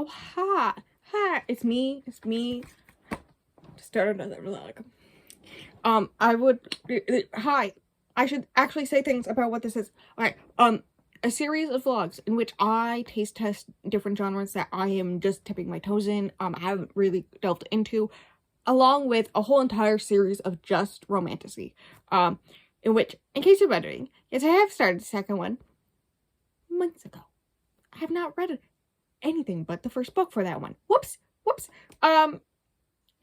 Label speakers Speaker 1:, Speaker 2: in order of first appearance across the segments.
Speaker 1: Oh, hi. Hi. It's me. Start another vlog. Hi. I should actually say things about what this is. Alright, a series of vlogs in which I taste test different genres that I am just tipping my toes in, I haven't really delved into, along with a whole entire series of just romantasy, in which, in case you're wondering, yes, I have started the second one months ago. I have not read anything but the first book for that one. Whoops.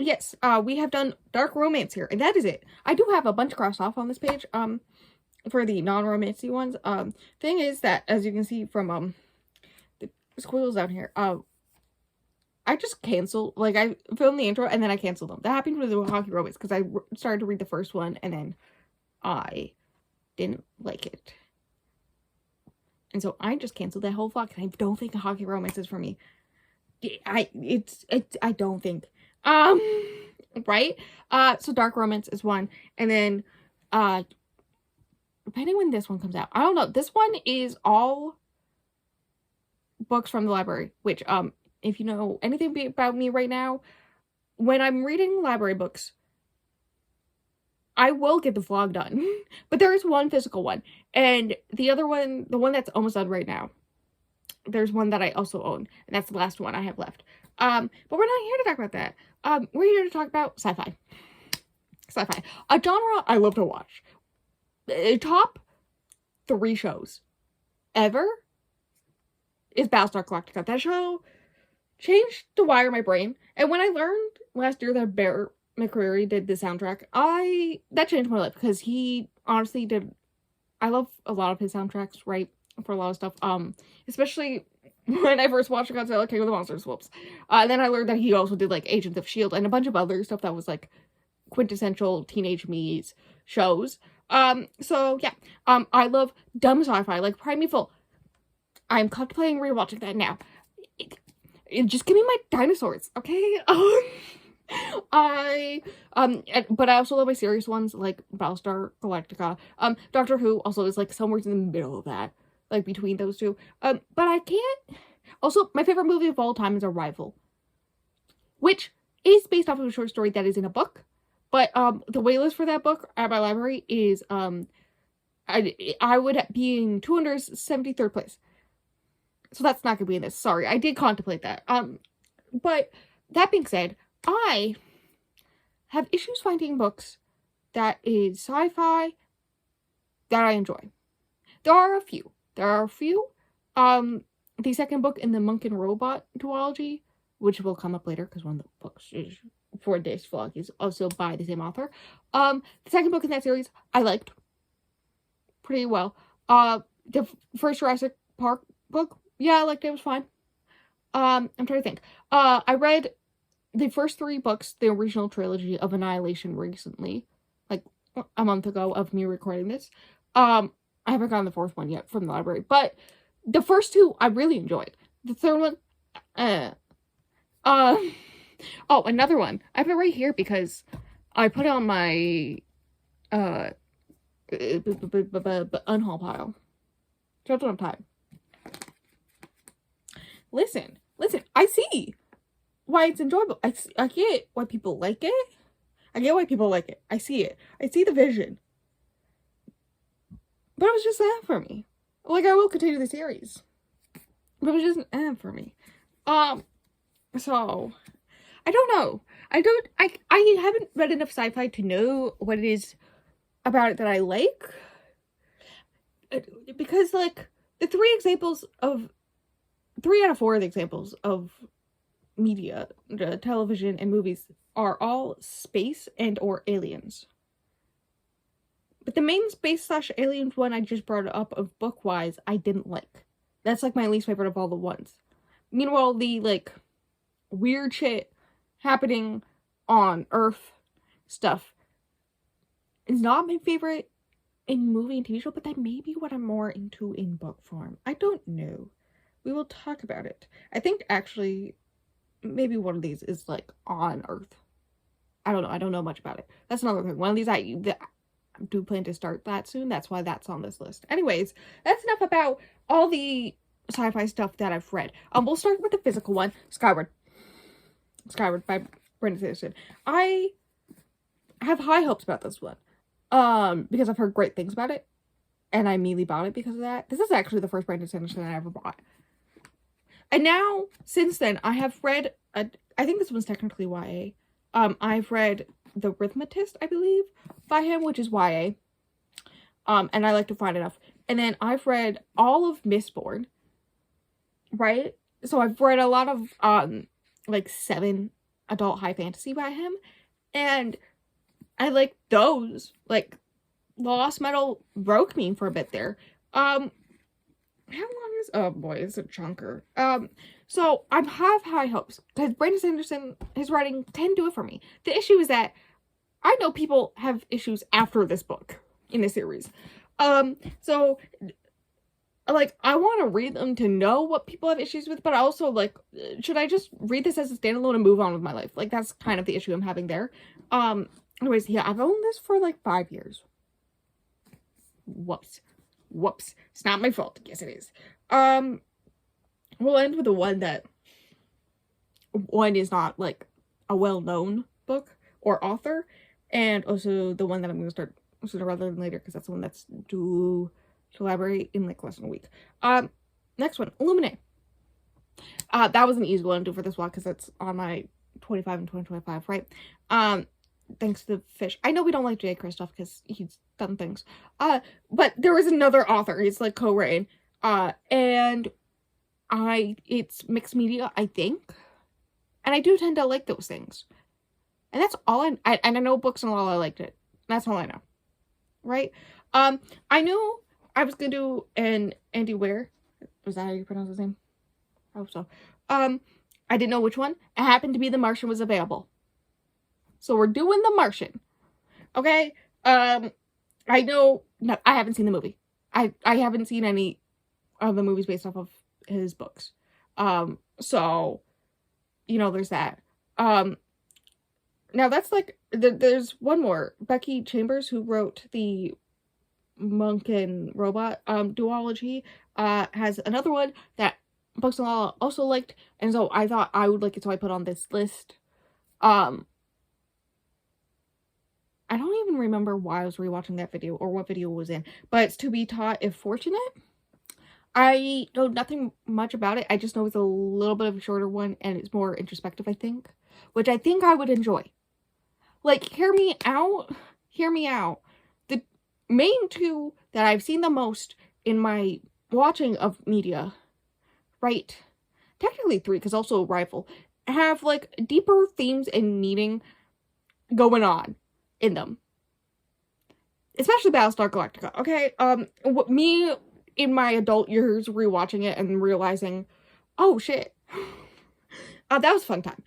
Speaker 1: Yes, we have done dark romance here, and that is it. I do have a bunch crossed off on this page, for the non-romancy ones. Thing is that, as you can see from, the squiggles down here, I just canceled, like, I filmed the intro, and then I canceled them. That happened with the hockey romance, because I started to read the first one, and then I didn't like it. And so I just canceled that whole vlog, and I don't think a hockey romance is for me. I don't think. Right? So dark romance is one, and then, depending when this one comes out, I don't know, this one is all books from the library, which, if you know anything about me right now, when I'm reading library books, I will get the vlog done, but there is one physical one, and the other one, the one that's almost done right now, there's one that I also own, and that's the last one I have left. But we're not here to talk about that. We're here to talk about sci-fi. Sci-fi. A genre I love to watch. Top 3 shows ever is Battlestar Galactica. That show changed the wire in my brain, and when I learned last year that Bear McCreary did the soundtrack, that changed my life, because he honestly did. I love a lot of his soundtracks, right, for a lot of stuff, especially when I first watched Godzilla King of the Monsters, whoops. And then I learned that he also did, like, Agents of S.H.I.E.L.D. and a bunch of other stuff that was, like, quintessential teenage me's shows. So, yeah. I love dumb sci-fi, like Primeval. I'm contemplating rewatching that now. Just give me my dinosaurs, okay? But I also love my serious ones, like Battlestar Galactica. Doctor Who also is, like, somewhere in the middle of that. Like, between those two. But I can't. Also, my favorite movie of all time is Arrival, which is based off of a short story that is in a book. But, the waitlist for that book at my library is, I would be in 273rd place. So that's not gonna be in this. Sorry, I did contemplate that. But that being said, I have issues finding books that is sci-fi that I enjoy. There are a few. The second book in the Monk and Robot duology, which will come up later, because one of the books for this vlog is also by the same author. The second book in that series, I liked pretty well. The first Jurassic Park book, yeah, I liked it. It was fine. I'm trying to think. I read the first 3 books, the original trilogy of Annihilation, recently, like a month ago of me recording this. I haven't gotten the 4th one yet from the library, but the first 2 I really enjoyed. The 3rd one, oh, another one. I have it right here because I put it on my unhaul pile. So that's what I'm time. Listen, I see why it's enjoyable. I get why people like it. I see it. I see the vision. But it was just that for me. Like, I will continue the series, but it was just an for me. So, I don't know. I haven't read enough sci-fi to know what it is about it that I like. Because, like, the 3 out of 4 of the examples of media, television, and movies are all space and or aliens. But the main space/aliens one I just brought up of book-wise, I didn't like. That's, like, my least favorite of all the ones. Meanwhile, the, like, weird shit happening on Earth stuff is not my favorite in movie and TV show, but that may be what I'm more into in book form. I don't know. We will talk about it. I think, actually, maybe one of these is, like, on Earth. I don't know. I don't know much about it. That's another thing. One of these, I do plan to start that soon. That's why that's on this list. Anyways, that's enough about all the sci-fi stuff that I've read. We'll start with the physical one, Skyward. Skyward by Brandon Sanderson. I have high hopes about this one. Because I've heard great things about it. And I immediately bought it because of that. This is actually the first Brandon Sanderson I ever bought. And now, since then, I have read, I think this one's technically YA. I've read The Rhythmatist, I believe, by him, which is YA. And I like to find enough. And then I've read all of Mistborn, right? So I've read a lot of, like 7 adult high fantasy by him. And I like those. Like, Lost Metal broke me for a bit there. How long is, oh boy, it's a chunker. So I have high hopes, because Brandon Sanderson, his writing can do it for me. The issue is that I know people have issues after this book in the series. So, like, I want to read them to know what people have issues with, but also, like, should I just read this as a standalone and move on with my life? Like, that's kind of the issue I'm having there. Anyways, yeah, I've owned this for, like, 5 years. Whoops. It's not my fault. Yes, it is. We'll end with the one that one is not, like, a well-known book or author, and also the one that I'm going to start sooner rather than later, because that's the one that's due to library in, like, less than a week. Next one, Illuminae. That was an easy one to do for this one, because it's on my 25 and 2025, right? Thanks to the fish. I know we don't like J. Kristoff because he's done things. But there is another author. He's like co-written. And it's mixed media, I think. And I do tend to like those things. And that's all and I know books and all I liked it. That's all I know. Right? I knew I was gonna do an Andy Weir. Was that how you pronounce his name? I hope so. I didn't know which one. It happened to be The Martian was available. So we're doing The Martian. Okay? I know... No, I haven't seen the movie. I haven't seen any of the movies based off of his books. So, you know, there's that. Now that's like... There's one more. Becky Chambers, who wrote the Monk and Robot duology, has another one that Books and Law also liked. And so I thought I would like it, so I put on this list. I don't even remember why I was rewatching that video or what video it was in, but it's To Be Taught If Fortunate. I know nothing much about it. I just know it's a little bit of a shorter one and it's more introspective, I think, which I think I would enjoy. Like, hear me out. The main 2 that I've seen the most in my watching of media, right? Technically 3, because also Whalefall, have, like, deeper themes and meaning going on in them, especially Battlestar Galactica. Okay, me in my adult years rewatching it and realizing, oh shit, that was a fun time.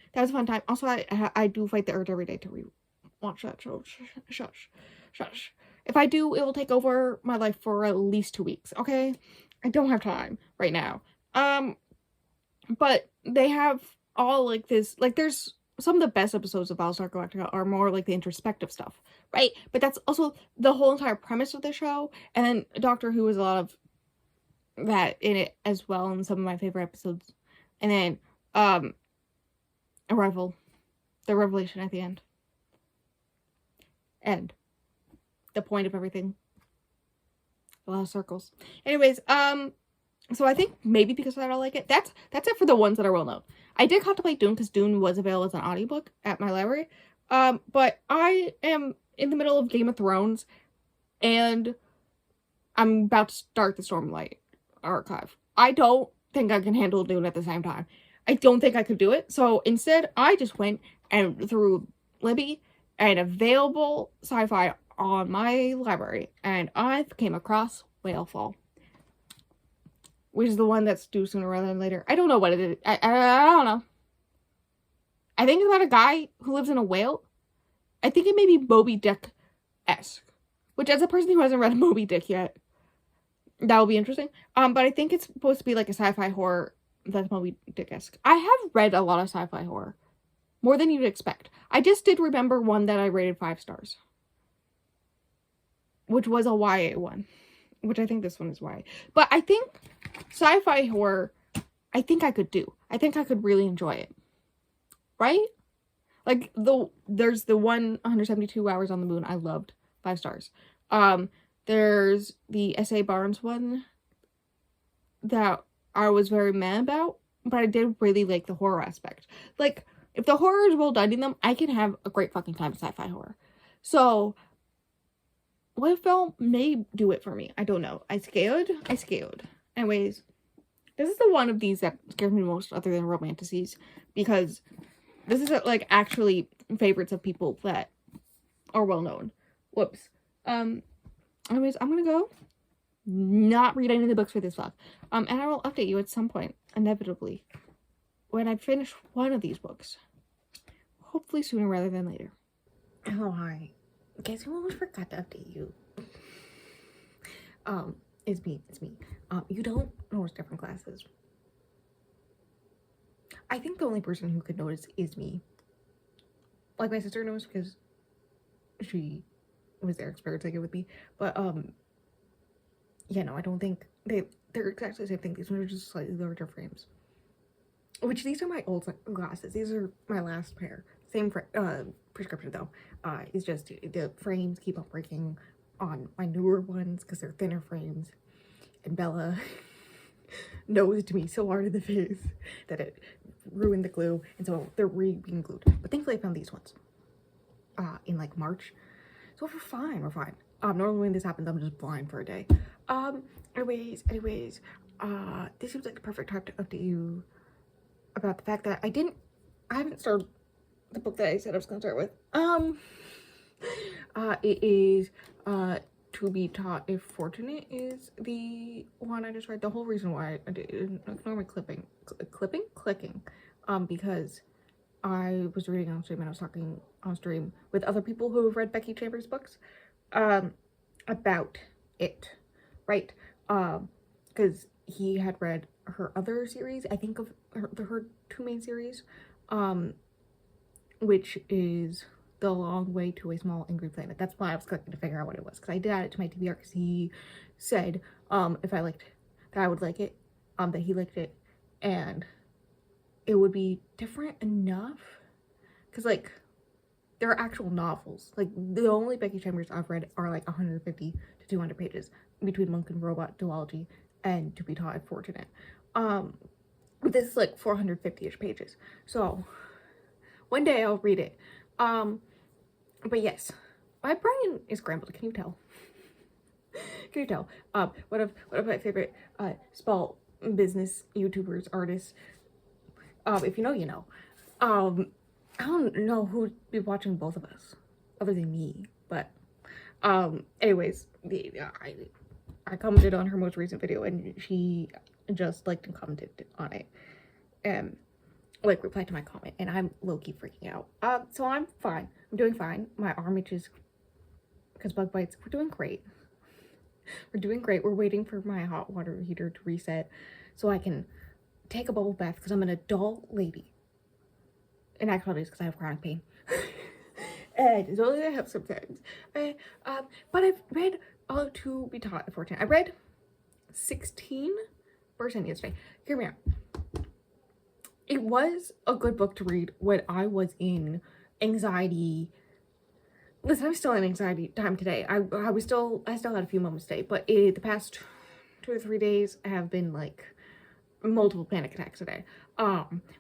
Speaker 1: Also, I do fight the urge every day to rewatch that show. Shush. If I do, it will take over my life for at least 2 weeks. Okay, I don't have time right now. But they have all like this, like there's. Some of the best episodes of Battlestar Galactica are more like the introspective stuff, right? But that's also the whole entire premise of the show. And then Doctor Who is a lot of that in it as well in some of my favorite episodes. And then Arrival, the revelation at the end. And the point of everything. A lot of circles. Anyways, so I think maybe because I don't like it. That's it for the ones that are well known. I did contemplate Dune because Dune was available as an audiobook at my library. But I am in the middle of Game of Thrones and I'm about to start the Stormlight archive. I don't think I can handle Dune at the same time. I don't think I could do it. So instead, I just went and through Libby and available sci-fi on my library and I came across Whalefall. Which is the one that's due sooner rather than later. I don't know what it is. I don't know. I think it's about a guy who lives in a whale. I think it may be Moby Dick-esque. Which, as a person who hasn't read Moby Dick yet, that will be interesting. But I think it's supposed to be like a sci-fi horror that's Moby Dick-esque. I have read a lot of sci-fi horror. More than you'd expect. I just did remember one that I rated 5 stars. Which was a YA one. Which I think this one is YA. But I think sci-fi horror, I think I could do. I think I could really enjoy it. Right? Like, there's the 172 Hours on the Moon I loved. 5 stars. There's the S.A. Barnes one that I was very mad about, but I did really like the horror aspect. Like, if the horror is well done in them, I can have a great fucking time with sci-fi horror. So, Whalefall may do it for me. I don't know. I scaled. Anyways, this is the one of these that scares me most other than romanticies, because this is like actually favorites of people that are well known. Whoops. Anyways, I'm gonna go not read any of the books for this vlog. And I will update you at some point, inevitably, when I finish one of these books. Hopefully sooner rather than later. Oh, hi. Guess who almost forgot to update you? It's me. You don't notice different classes. I think the only person who could notice is me. Like, my sister knows because she was there experiencing it with me. But, yeah, no, I don't think they're exactly the same thing. These ones are just slightly larger frames. Which, these are my old glasses. These are my last pair. Same prescription, though. It's just the frames keep on breaking on my newer ones because they're thinner frames. And Bella nosed me so hard in the face that it ruined the glue. And so they're being glued. But thankfully I found these ones in like March. So we're fine. Normally when this happens, I'm just blind for a day. Anyways, this seems like the perfect time to update you about the fact that I haven't started the book that I said I was gonna start with. It is To Be Taught If Fortunate is the one I just read. The whole reason why I didn't ignore my clicking, because I was reading on stream and I was talking on stream with other people who have read Becky Chambers' books, about it, right? Because he had read her other series, I think of her 2 main series, which is The Long Way to a Small Angry Planet. That's why I was clicking to figure out what it was, because I did add it to my TBR because he said if I liked that I would like it, that he liked it, and it would be different enough, because like they're actual novels. Like, the only Becky Chambers I've read are like 150 to 200 pages between Monk and Robot duology and To Be Taught If Fortunate. But this is like 450-ish pages. So one day I'll read it. But yes, my brain is scrambled. Can you tell? Can you tell? One of my favorite small business YouTubers, artists. If you know, you know. I don't know who'd be watching both of us, other than me. But anyways, I commented on her most recent video, and she just liked and commented on it, and like replied to my comment, and I'm low-key freaking out. So I'm fine. I'm doing fine. My arm itches because bug bites. We're doing great. We're waiting for my hot water heater to reset so I can take a bubble bath because I'm an adult lady. And actually, it's because I have chronic pain. And it's only that I have sometimes. But I've read To Be Taught If Fortunate. I read 16% yesterday. Hear me out. It was a good book to read when I was in anxiety. Listen, I'm still in anxiety time today. I still had a few moments today, but the past 2 or 3 days have been like multiple panic attacks a day.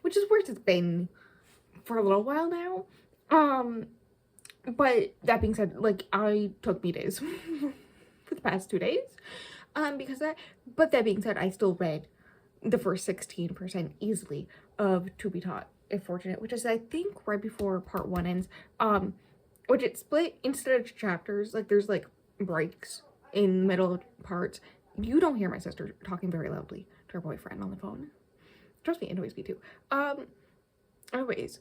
Speaker 1: Which is worse. It's been for a little while now. But that being said, like, I took me days for the past 2 days. Because that, but that being said, I still read the first 16% easily of To Be Taught If Fortunate, which is I think right before part 1 ends. Which it's split instead of chapters, like there's like breaks in the middle of parts. You don't hear my sister talking very loudly to her boyfriend on the phone. Trust me, it annoys me too. Anyways,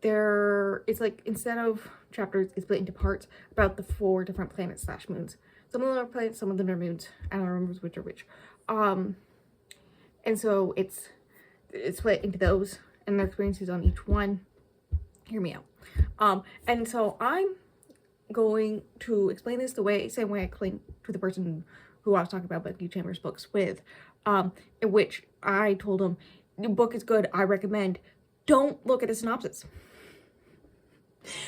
Speaker 1: it's like instead of chapters, it's split into parts about the 4 different planets / moons. Some of them are planets, some of them are moons. I don't remember which are which. And so it's split into those and their experiences on each one. Hear me out. And so I'm going to explain this the same way I explained to the person who I was talking about Becky Chambers books with, in which I told him, the book is good, I recommend, don't look at the synopsis.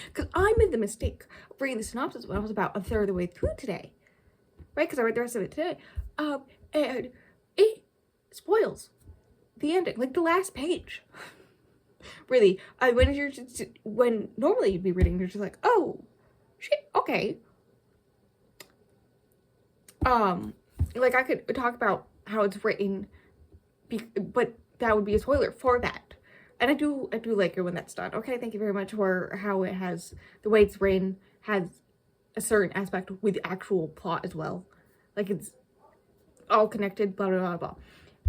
Speaker 1: Because I made the mistake of reading the synopsis when I was about a third of the way through today, right? Because I read the rest of it today, and it spoils the ending, like the last page. Really, when normally you'd be reading, you're just like, oh, shit, okay. Like I could talk about how it's written, but that would be a spoiler for that. And I do like it when that's done. Okay, thank you very much for how it has, the way it's written has a certain aspect with the actual plot as well. Like it's all connected, blah, blah, blah, blah.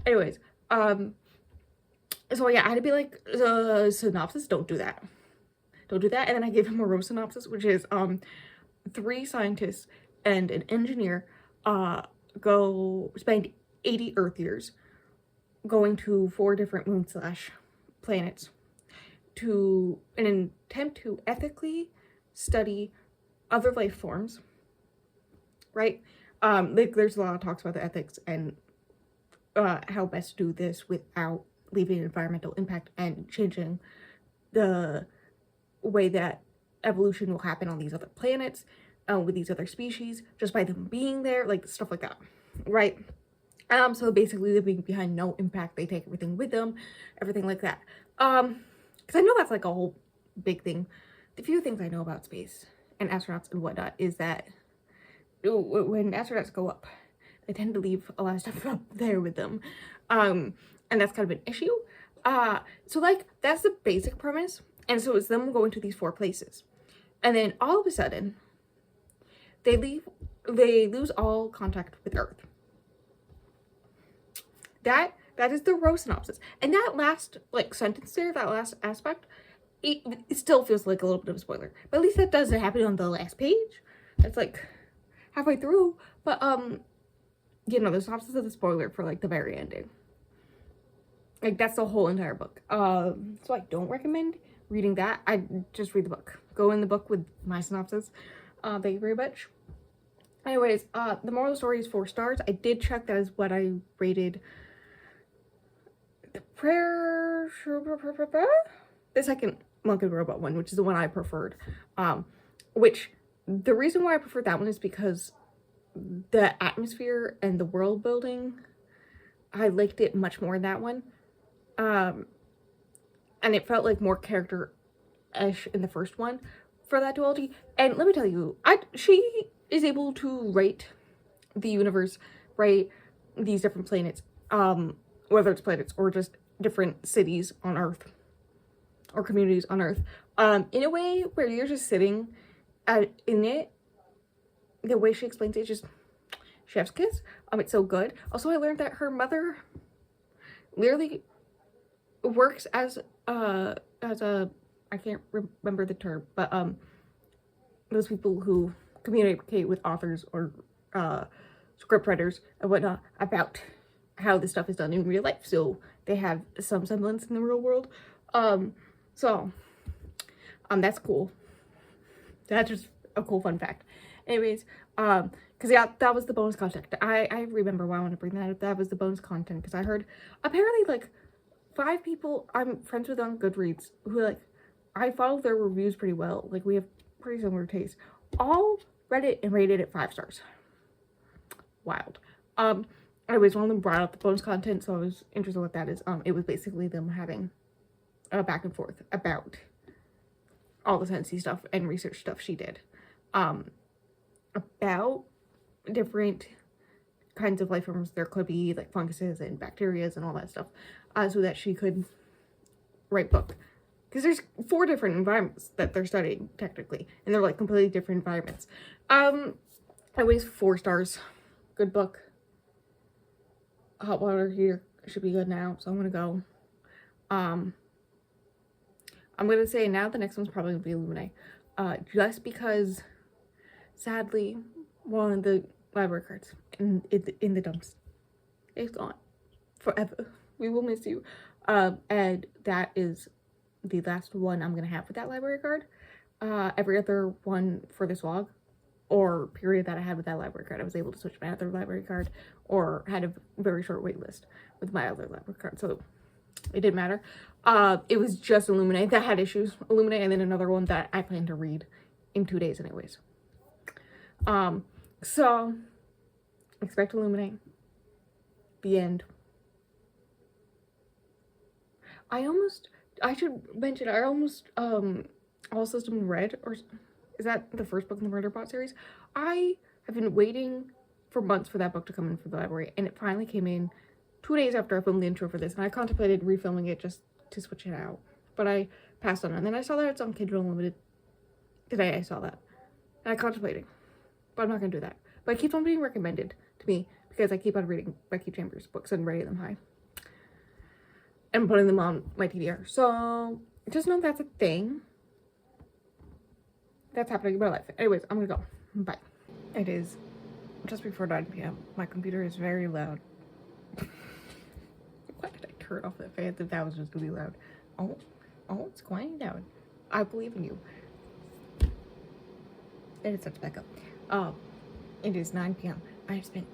Speaker 1: Anyways, so yeah, I had to be like, the synopsis, don't do that. Don't do that. And then I gave him a row synopsis, which is, 3 scientists and an engineer, go spend 80 Earth years going to 4 different moons / planets to an attempt to ethically study other life forms, right? Like there's a lot of talks about the ethics and how best to do this without leaving environmental impact and changing the way that evolution will happen on these other planets, with these other species, just by them being there, like stuff like that, right? So basically living behind no impact, they take everything with them, everything like that. Because I know that's like a whole big thing. The few things I know about space and astronauts and whatnot is that when astronauts go up, they tend to leave a lot of stuff up there with them. And that's kind of an issue. So like, that's the basic premise. And so it's them going to these 4 places. And then all of a sudden, they lose all contact with Earth. That is the row synopsis. And that last like sentence there, that last aspect, it still feels like a little bit of a spoiler. But at least that doesn't happen on the last page. That's like halfway through. But you know, the synopsis is the spoiler for like the very ending. Like that's the whole entire book. So I don't recommend reading that. I just read the book. Go in the book with my synopsis. Thank you very much. Anyways, the moral of the story is 4 stars. I did check, that is what I rated the second Monkey Robot one, which is the one I preferred. Which the reason why I preferred that one is because the atmosphere and the world building, I liked it much more in that one. And it felt like more character-ish in the first one for that duology. And let me tell you, she is able to write the universe, write these different planets, whether it's planets or just different cities on Earth or communities on Earth, in a way where you're just sitting in it. The way she explains it, just chef's kiss. It's so good. Also, I learned that her mother literally works as a, I can't remember the term, but those people who communicate with authors or script writers and whatnot about how this stuff is done in real life, so they have some semblance in the real world. So that's cool. That's just a cool fun fact. Anyways, because yeah, that was the bonus content. I remember why I want to bring that up. That was the bonus content because I heard apparently like 5 people I'm friends with on Goodreads who like, I follow their reviews pretty well. Like we have pretty similar tastes. All read it and rated it 5 stars. Wild. Anyways, one of them brought up the bonus content, so I was interested in what that is. It was basically them having a back and forth about all the Scifi stuff and research stuff she did. About different kinds of life forms there could be, like funguses and bacteria and all that stuff, so that she could write book. Because there's 4 different environments that they're studying, technically, and they're like completely different environments. Anyways, 4 stars. Good book. Hot water heater should be good now, so I'm gonna go. I'm gonna say now the next one's probably gonna be Illuminae. Just because, sadly, one of the library cards in the dumps, it's gone forever. We will miss you. And that is the last one I'm gonna have with that library card. Every other one for this vlog or period that I had with that library card. I was able to switch my other library card, or had a very short wait list with my other library card, so it didn't matter. It was just Illuminae that had issues. Illuminae, and then another one that I plan to read in 2 days anyways. So expect Illuminae. The end. I should mention, I almost, All Systems Red, or is that the first book in the Murderbot series? I have been waiting for months for that book to come in for the library, and it finally came in 2 days after I filmed the intro for this, and I contemplated refilming it just to switch it out, but I passed on it. And then I saw that it's on Kindle Unlimited. Today I saw that, and I contemplated, but I'm not going to do that. But it keeps on being recommended to me, because I keep on reading Becky Chambers books and rating them high, and putting them on my TBR. So just know that's a thing that's happening in my life. Anyways, I'm gonna go. Bye. It is just before 9 p.m. My computer is very loud. Why did I turn off the fan if that was just gonna be loud? Oh, it's quieting down. I believe in you. And it starts back up. It is 9 p.m. I've spent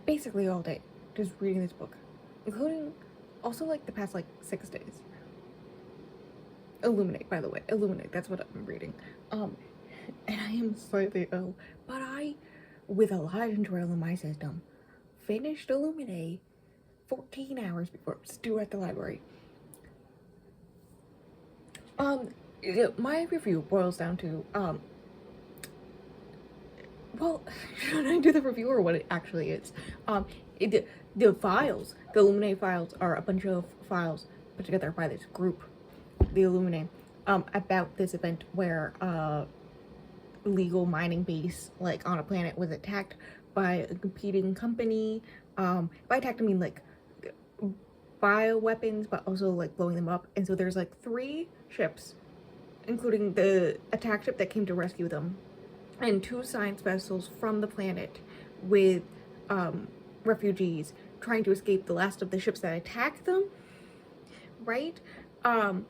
Speaker 1: basically all day just reading this book, including also like the past like 6 days. Illuminae, by the way. Illuminae, that's what I'm reading. And I am slightly ill, but I, with a lot of drill in my system, finished Illuminae 14 hours before it was due at the library. My review boils down to, well, should I do the review or what it actually is? The files, the Illuminae files, are a bunch of files put together by this group, the Illuminae, about this event where legal mining base, like, on a planet was attacked by a competing company. By attacked I mean like bioweapons, but also like blowing them up. And so there's like 3 ships, including the attack ship that came to rescue them, and 2 science vessels from the planet with refugees trying to escape the last of the ships that attacked them, right? And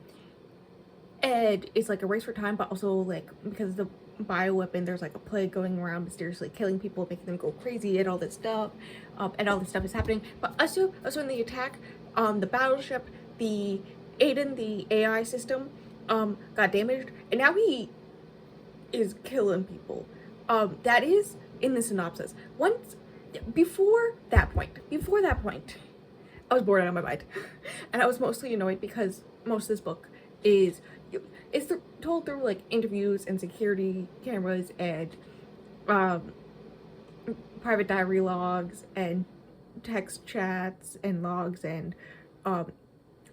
Speaker 1: it's like a race for time, but also like because of the bioweapon, there's like a plague going around mysteriously killing people, making them go crazy, and all this stuff, and all this stuff is happening. But also in the attack, the battleship, the Aiden, the AI system, got damaged, and now he is killing people. That is in the synopsis. Before that point, I was bored out of my mind, and I was mostly annoyed because most of this book is told through like interviews and security cameras and private diary logs and text chats and logs and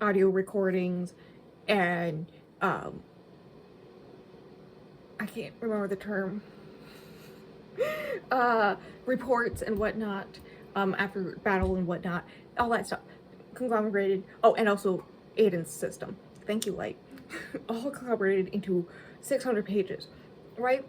Speaker 1: audio recordings and I can't remember the term, reports and whatnot, after battle and whatnot, all that stuff conglomerated. Oh, and also Aiden's system, thank you, Light. All conglomerated into 600 pages, right?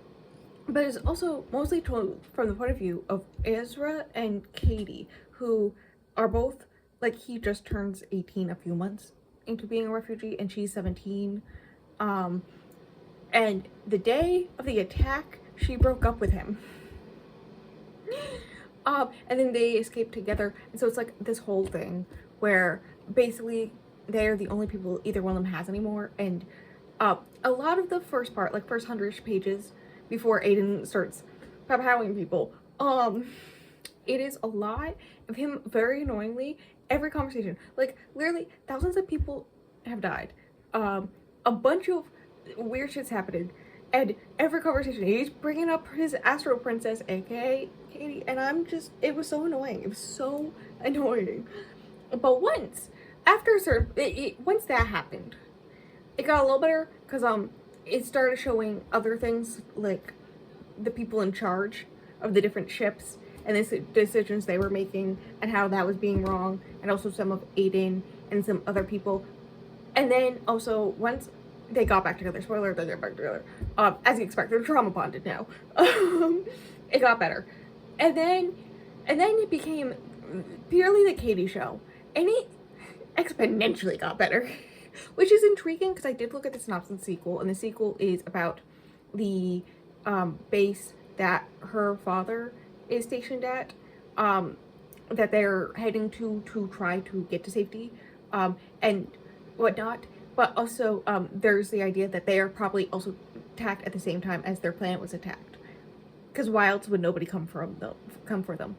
Speaker 1: But it's also mostly told from the point of view of Ezra and Katie, who are both, like, he just turns 18 a few months into being a refugee, and she's 17. And the day of the attack, she broke up with him. And then they escaped together, and so it's like this whole thing where basically they're the only people either one of them has anymore. And a lot of the first part, like first 100 pages before Aiden starts powwowing people, it is a lot of him very annoyingly every conversation, like literally thousands of people have died, a bunch of weird shit's happening, and every conversation he's bringing up his Astro Princess, aka Katie, and it was so annoying. It was so annoying. But once once that happened, it got a little better, because it started showing other things, like the people in charge of the different ships and the decisions they were making and how that was being wrong, and also some of Aiden and some other people. And then also once they got back together, spoiler, they got back together, as you expect, they're trauma bonded now. It got better, and then it became purely the Katie show, and it exponentially got better, which is intriguing because I did look at the synopsis sequel, and the sequel is about the base that her father is stationed at, that they're heading to try to get to safety, and whatnot. But also, there's the idea that they are probably also attacked at the same time as their planet was attacked, because why else would nobody come for them,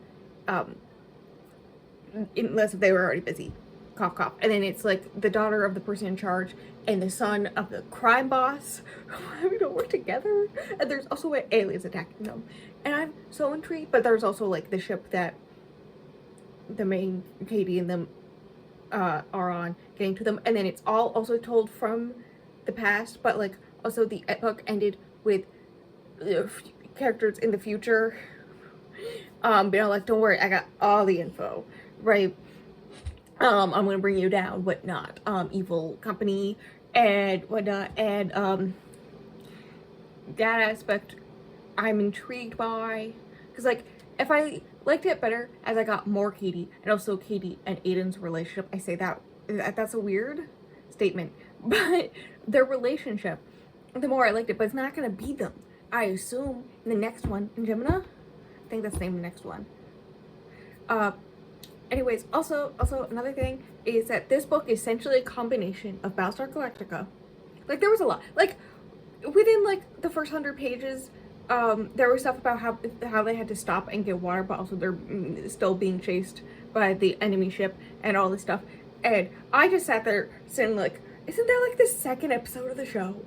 Speaker 1: unless they were already busy. Cough, cough. And then it's like the daughter of the person in charge and the son of the crime boss having to work together. And there's also aliens attacking them. And I'm so intrigued. But there's also like the ship that the main Katie and them are on, getting to them. And then it's all also told from the past. But like also the book ended with characters in the future. Like, don't worry, I got all the info, right? I'm gonna bring you down, whatnot. Evil company and whatnot, and that aspect I'm intrigued by, because like if I liked it better as I got more Katie, and also Katie and Aiden's relationship. I say that's a weird statement, but their relationship, the more I liked it, but it's not gonna be them. I assume in the next one, in Gemini, I think that's the name of the next one. Anyways, also another thing is that this book is essentially a combination of Battlestar Galactica. Like, there was a lot. Like, within, like, the first 100 pages, there was stuff about how they had to stop and get water, but also they're still being chased by the enemy ship and all this stuff. And I just sat there saying, like, isn't that, like, the second episode of the show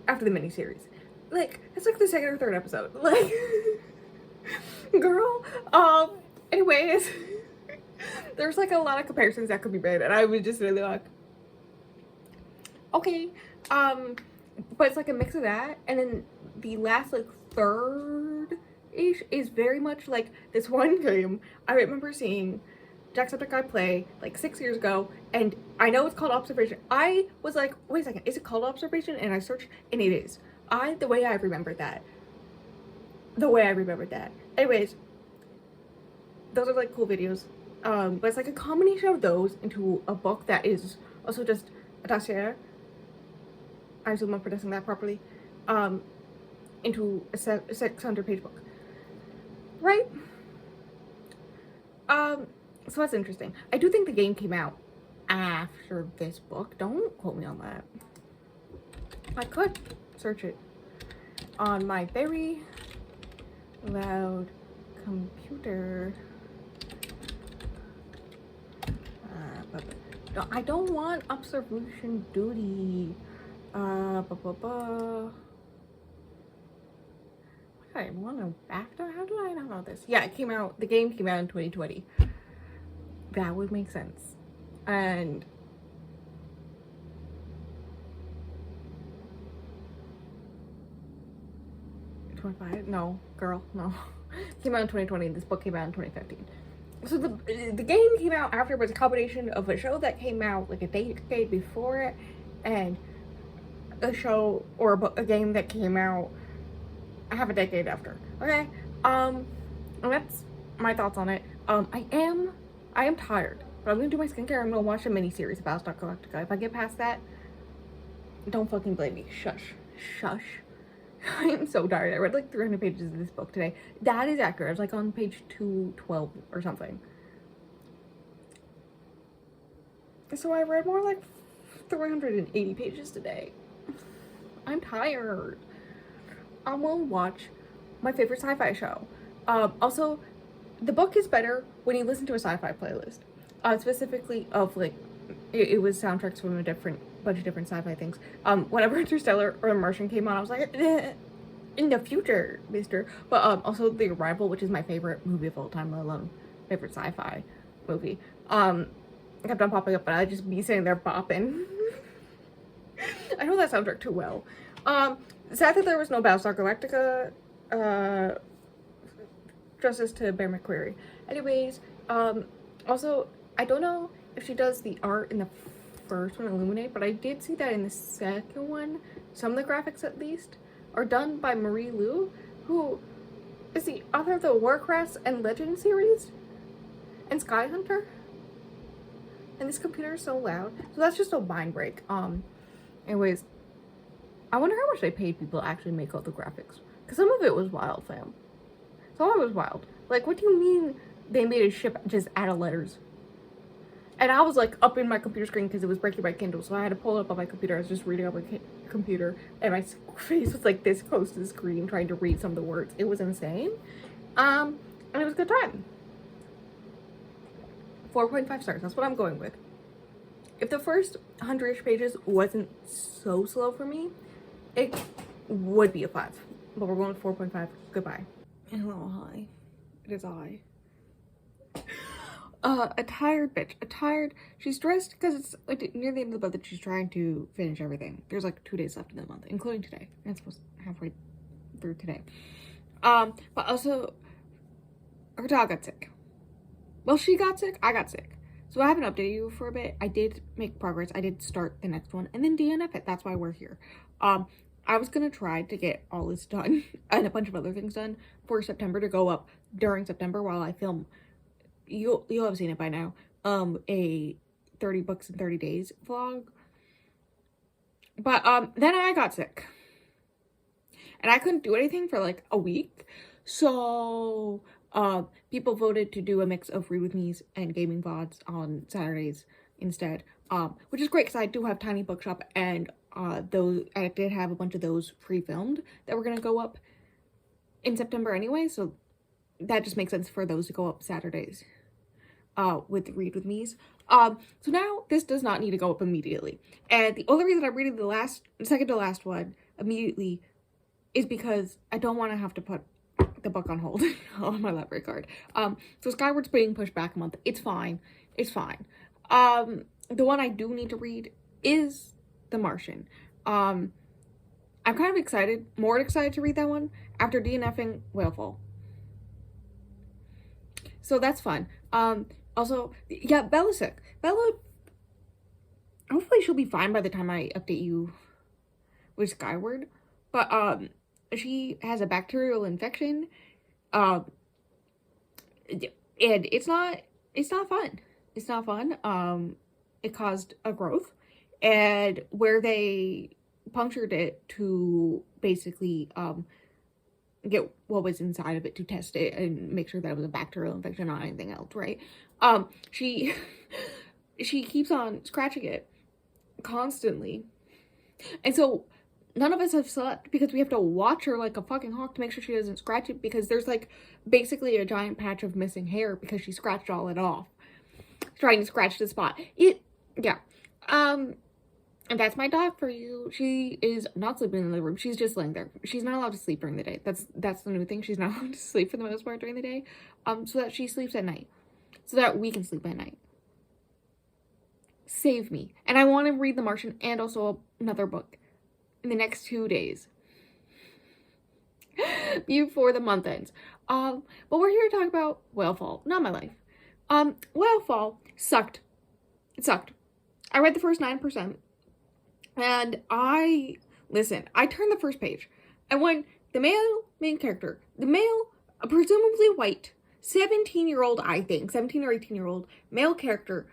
Speaker 1: after the miniseries? Like, it's, like, the second or third episode. Like, girl, anyways... There's like a lot of comparisons that could be made, and I was just really like, okay, but it's like a mix of that, and then the last like third-ish is very much like this one game I remember seeing Jacksepticeye play like 6 years ago, and I know it's called Observation. I was like, wait a second, is it called Observation? And I searched, and it is. The way I remembered that. Anyways, those are like cool videos. But it's like a combination of those into a book that is also just a dossier. I assume I'm pronouncing that properly. Into a 600-page book. Right? So that's interesting. I do think the game came out after this book. Don't quote me on that. I could search it on my very loud computer. No, I don't want observation duty. What did I want to back down? How do I not know this? Yeah, it came out. The game came out in 2020. That would make sense. And no, girl, no. It came out in 2020. And this book came out in 2015. So the game came out after, but it's a combination of a show that came out like a decade before it, and a show or a game that came out half a decade after. Okay, and that's my thoughts on it. I am tired, but I'm gonna do my skincare. I'm gonna watch a miniseries about Battlestar Galactica. If I get past that, don't fucking blame me. Shush. I am so tired. I read like 300 pages of this book today. That is accurate. I was like on page 212 or something. So I read more like 380 pages today. I'm tired. I will watch my favorite sci-fi show. Also, the book is better when you listen to a sci-fi playlist. Specifically of like, it was soundtracks from a bunch of different sci-fi things. Whenever Interstellar or Martian came on, I was like, in the future, mister. But also The Arrival, which is my favorite movie of all time, let alone favorite sci-fi movie. Kept on popping up, but I'd just be sitting there bopping. I know that soundtrack too well. Sad that there was no Battlestar Galactica justice to Bear McQuarrie. Anyways, also, I don't know if she does the art in the first one, Illuminae, but I did see that in the second one, some of the graphics at least, are done by Marie Lu, who is the author of the Warcraft and Legend series, and Sky Hunter. And this computer is so loud. So that's just a mind break. Anyways, I wonder how much they paid people to actually make all the graphics Because some of it was wild, fam. Some of it was wild. Like, what do you mean they made a ship just out of letters? And I was like up in my computer screen because it was breaking my Kindle, so I had to pull it up on my computer. I was just reading on my computer, and my face was like this close to the screen trying to read some of the words. It was insane. And it was a good time. 4.5 stars. That's what I'm going with. If the first 100-ish pages wasn't so slow for me, it would be a 5. But we're going with 4.5. Goodbye. Hello, hi. It is I. A tired bitch. She's stressed because it's like near the end of the month that she's trying to finish everything. There's like 2 days left in the month, including today. It's supposed halfway through today. But also, her dog got sick. Well, she got sick, I got sick. So I haven't updated you for a bit. I did make progress. I did start the next one and then DNF it. That's why we're here. I was gonna try to get all this done and a bunch of other things done for September to go up during September while I film. You'll have seen it by now. A 30 books in 30 days vlog. But then I got sick. And I couldn't do anything for like a week. So people voted to do a mix of read with me's and gaming VODs on Saturdays instead. Which is great because I do have Tiny Bookshop, and those I did have a bunch of those pre-filmed that were gonna go up in September anyway, so that just makes sense for those to go up Saturdays with read with me's. So now this does not need to go up immediately, and the only reason I'm reading the second to last one immediately is because I don't want to have to put the book on hold on my library card. So Skyward's being pushed back a month. It's fine. It's fine. The one I do need to read is The Martian. I'm kind of excited, more excited to read that one after DNFing Whalefall. So that's fun. Also, yeah, Bella's sick. Bella, hopefully she'll be fine by the time I update you with Skyward. But, she has a bacterial infection. And it's not fun. It's not fun. It caused a growth, and where they punctured it to basically, get what was inside of it to test it and make sure that it was a bacterial infection, not anything else, right? She keeps on scratching it constantly. And so none of us have slept because we have to watch her like a fucking hawk to make sure she doesn't scratch it, because there's like basically a giant patch of missing hair because she scratched all it off. Trying to scratch the spot. Yeah. And that's my dog for you. She is not sleeping in the room. She's just laying there. She's not allowed to sleep during the day. That's the new thing. She's not allowed to sleep for the most part during the day. So that she sleeps at night. So that we can sleep at night. Save me. And I want to read The Martian and also another book in the next 2 days. Before the month ends. But we're here to talk about Whalefall, not my life. Whalefall sucked. It sucked. I read the first 9%. And I turned the first page. And when the male main character, the male, presumably white, 17-year-old, I think, 17 or 18-year-old male character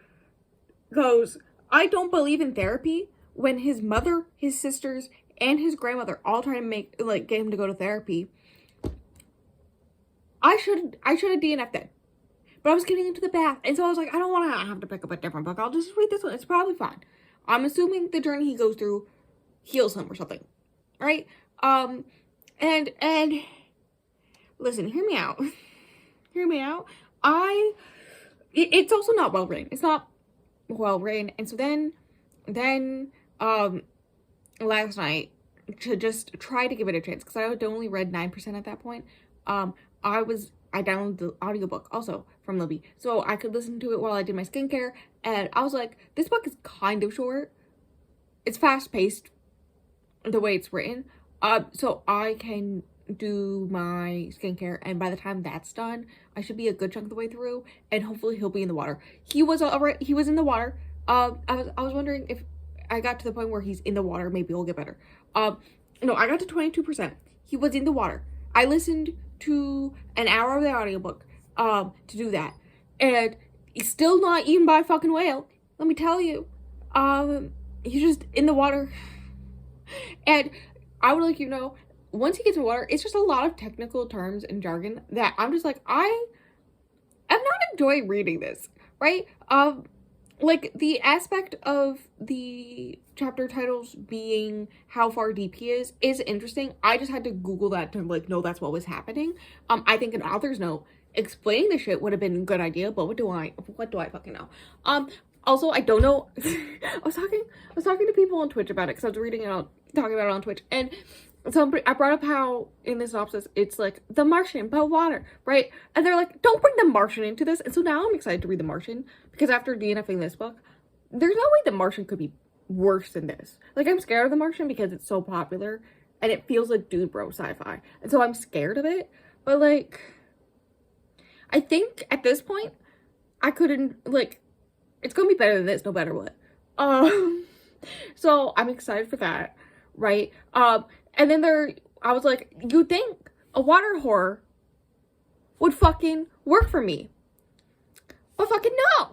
Speaker 1: goes, I don't believe in therapy, when his mother, his sisters, and his grandmother all trying to get him to go to therapy. I should have DNF'd it. But I was getting into the bath, and so I was like, I don't want to have to pick up a different book. I'll just read this one. It's probably fine. I'm assuming the journey he goes through heals him or something, right? And listen, hear me out. Hear me out. It's also not well written. It's not well written, and so then, last night, to just try to give it a chance, because I had only read 9% at that point, I downloaded the audiobook also from Libby, so I could listen to it while I did my skincare, and I was like, this book is kind of short. It's fast-paced, the way it's written, so I can do my skincare, and by the time that's done, I should be a good chunk of the way through, and hopefully he'll be in the water. He was in the water. I was wondering if I got to the point where he's in the water, maybe he'll get better. No, I got to 22%. He was in the water. I listened to an hour of the audiobook to do that, and he's still not eaten by a fucking whale, let me tell you. He's just in the water. And I would like you to know, once he gets in water, it's just a lot of technical terms and jargon that I'm just like, I am not enjoying reading this, right? Like, the aspect of the chapter titles being how far deep he is interesting. I just had to Google that to, like, know that's what was happening. I think an author's note explaining the shit would have been a good idea, but what do I fucking know? Also, I don't know. I was talking to people on Twitch about it, because I was talking about it on Twitch, and I brought up how in the synopsis it's like the Martian but water, right? And they're like, don't bring the Martian into this. And so now I'm excited to read the Martian, because after DNFing this book, there's no way the Martian could be worse than this. Like, I'm scared of the Martian because it's so popular and it feels like dude bro sci-fi, and so I'm scared of it. But like, I think at this point I couldn't, like, it's gonna be better than this no matter what. So I'm excited for that, right? And then I was like, you'd think a water horror would fucking work for me. But fucking no.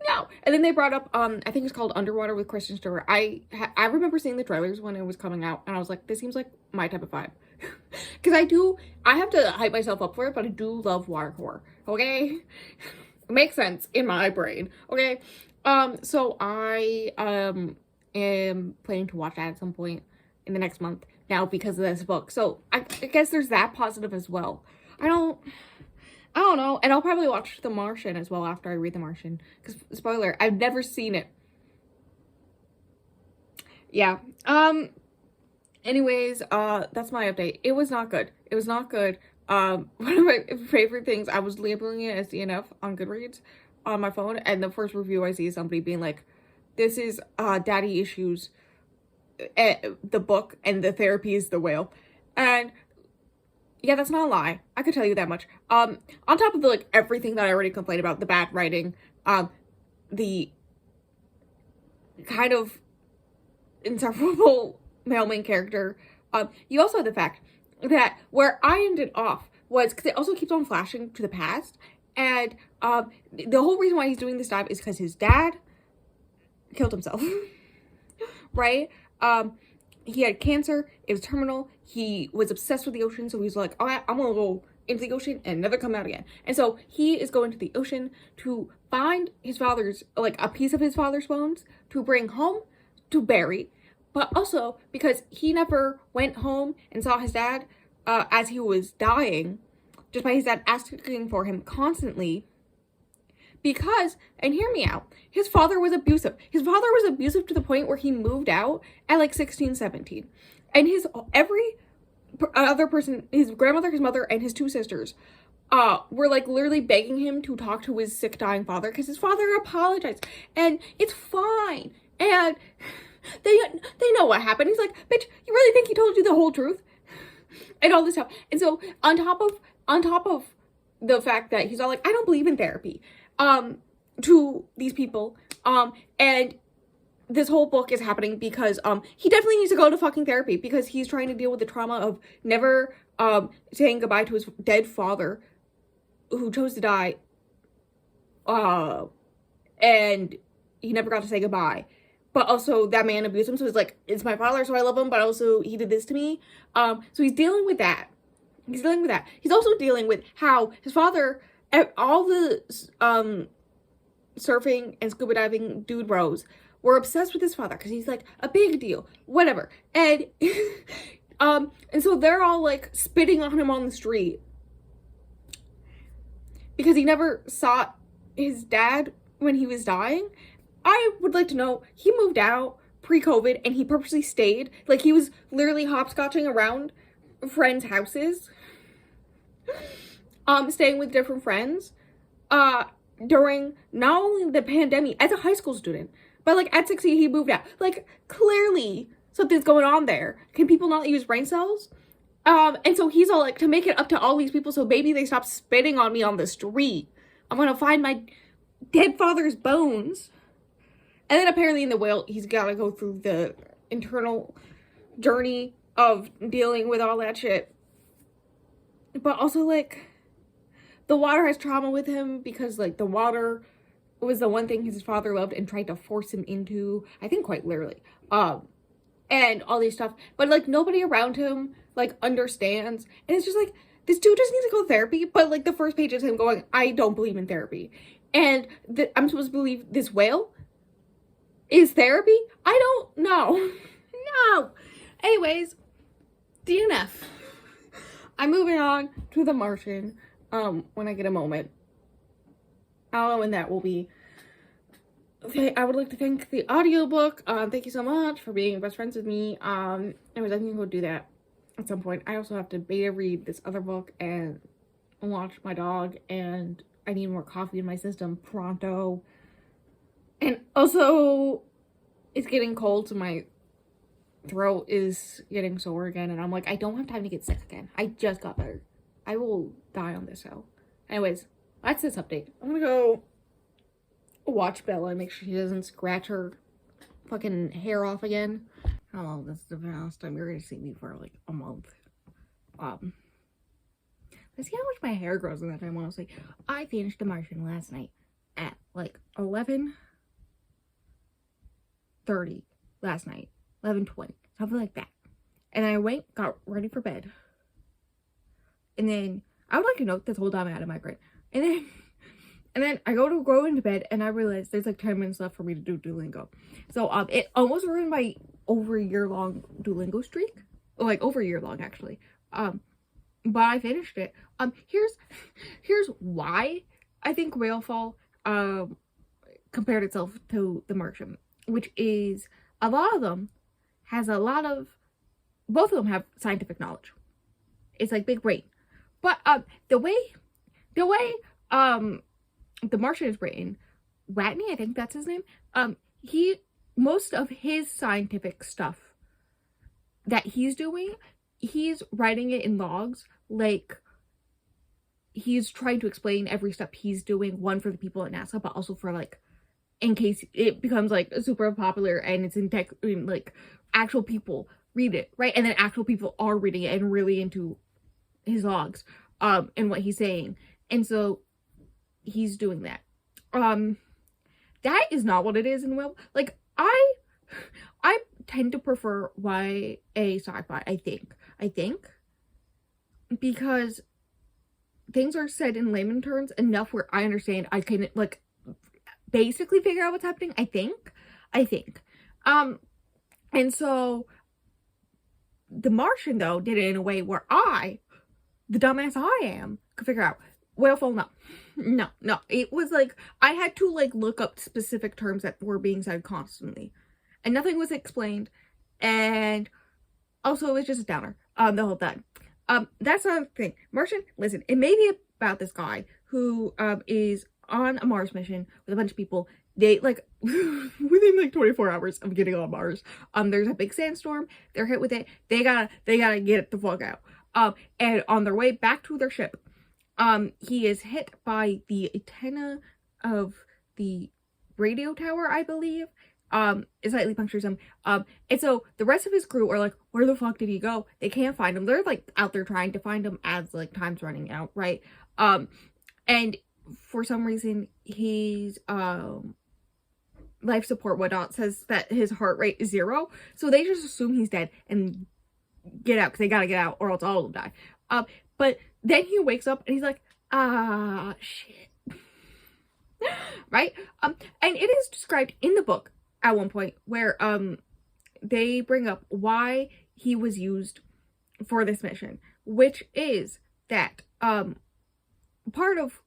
Speaker 1: No. And then they brought up, I think it's called Underwater with Kristen Stewart. I remember seeing the trailers when it was coming out, and I was like, this seems like my type of vibe. Because I have to hype myself up for it, but I do love water horror, okay? It makes sense in my brain, okay? So I, am planning to watch that at some point in the next month now because of this book. So I guess there's that positive as well. I don't know. And I'll probably watch The Martian as well after I read The Martian, because spoiler, I've never seen it. Yeah. Anyways, that's my update. It was not good. It was not good. One of my favorite things, I was labeling it as DNF on Goodreads on my phone, and the first review I see is somebody being like, this is daddy issues, the book, and the therapy is the whale. And yeah, that's not a lie. I could tell you that much. On top of the, like, everything that I already complained about, the bad writing, the kind of insufferable male main character, you also have the fact that where I ended off was because it also keeps on flashing to the past, and the whole reason why he's doing this dive is because his dad killed himself. Right? He had cancer. It was terminal. He was obsessed with the ocean, so he's like, all right, I'm gonna go into the ocean and never come out again. And so he is going to the ocean to find his father's, like, a piece of his father's bones to bring home to bury, but also because he never went home and saw his dad as he was dying, just by his dad asking for him constantly. Because, and hear me out, his father was abusive. His father was abusive to the point where he moved out at like 16, 17. And every other person, his grandmother, his mother, and his two sisters, were like literally begging him to talk to his sick, dying father, because his father apologized. And it's fine. And they know what happened. He's like, bitch, you really think he told you the whole truth? And all this stuff. And so on top of the fact that he's all like, I don't believe in therapy, to these people, and this whole book is happening because he definitely needs to go to fucking therapy, because he's trying to deal with the trauma of never saying goodbye to his dead father who chose to die, and he never got to say goodbye. But also that man abused him, so he's like, it's my father, so I love him, but also he did this to me. So he's dealing with that. He's also dealing with how his father, all the surfing and scuba diving dude bros were obsessed with his father because he's like a big deal, whatever. And and so they're all like spitting on him on the street because he never saw his dad when he was dying. I would like to know, he moved out pre-COVID and he purposely stayed. Like, he was literally hopscotching around friends' houses, staying with different friends, during not only the pandemic as a high school student, but like at 16 he moved out. Like, clearly something's going on there. Can people not use brain cells? And so he's all like, to make it up to all these people so maybe they stop spitting on me on the street, I'm gonna find my dead father's bones. And then apparently in the whale, he's got to go through the internal journey of dealing with all that shit. But also, like, the water has trauma with him because, like, the water was the one thing his father loved and tried to force him into, I think quite literally. And all these stuff. But, like, nobody around him like, understands. And it's just like, this dude just needs to go to therapy. But, like, the first page is him going, I don't believe in therapy. And I'm supposed to believe this whale is therapy? I don't know. No. Anyways, DNF. I'm moving on to The Martian, when I get a moment. I don't know when that will be. Okay, I would like to thank the audiobook. Thank you so much for being best friends with me. Anyways, I think I'll do that at some point. I also have to beta read this other book and watch my dog, and I need more coffee in my system pronto. And also, it's getting cold, so my throat is getting sore again, and I'm like, I don't have time to get sick again. I just got better. I will die on this show. Anyways, that's this update. I'm gonna go watch Bella and make sure she doesn't scratch her fucking hair off again. Oh, this is the last time you're gonna see me for like a month. Let's see how much my hair grows in that time, honestly. I finished The Martian last night at like 11:30 last night. 11:20, something like that. And I got ready for bed. And then, I would like to note this whole time I had a migraine. And then I go into bed, and I realized there's like 10 minutes left for me to do Duolingo. So, it almost ruined my over a year long Duolingo streak. Like, over a year long, actually. But I finished it. Here's why I think Whalefall, compared itself to The Martian. Which is, a lot of them both of them have scientific knowledge. It's like big brain. But the way The Martian is written, Watney, I think that's his name, most of his scientific stuff that he's doing, he's writing it in logs, like he's trying to explain every step he's doing, one for the people at NASA, but also for like, in case it becomes like super popular and it's in tech, like actual people read it, right? And then actual people are reading it and really into his logs, and what he's saying. And so he's doing that. That is not what it is in Will. Like, I tend to prefer YA sci-fi, I think. Because things are said in layman terms enough where I understand, I can, like, basically figure out what's happening, I think. And so, The Martian, though, did it in a way where the dumbass I am, could figure out. Whalefall, no. It was like, I had to, like, look up specific terms that were being said constantly. And nothing was explained. And also, it was just a downer, the whole time. That's another thing. Martian, listen, it may be about this guy who, is on a Mars mission with a bunch of people. They, like, within, like, 24 hours of getting on Mars, there's a big sandstorm. They're hit with it. They gotta get the fuck out. And on their way back to their ship, he is hit by the antenna of the radio tower, I believe. It slightly punctures him. And so the rest of his crew are like, where the fuck did he go? They can't find him. They're, like, out there trying to find him as, like, time's running out, right? And for some reason, his, life support whatnot says that his heart rate is 0. So they just assume he's dead and get out, because they gotta get out or else all of them die. But then he wakes up and he's like, shit. Right? And it is described in the book at one point where, they bring up why he was used for this mission, which is that, part of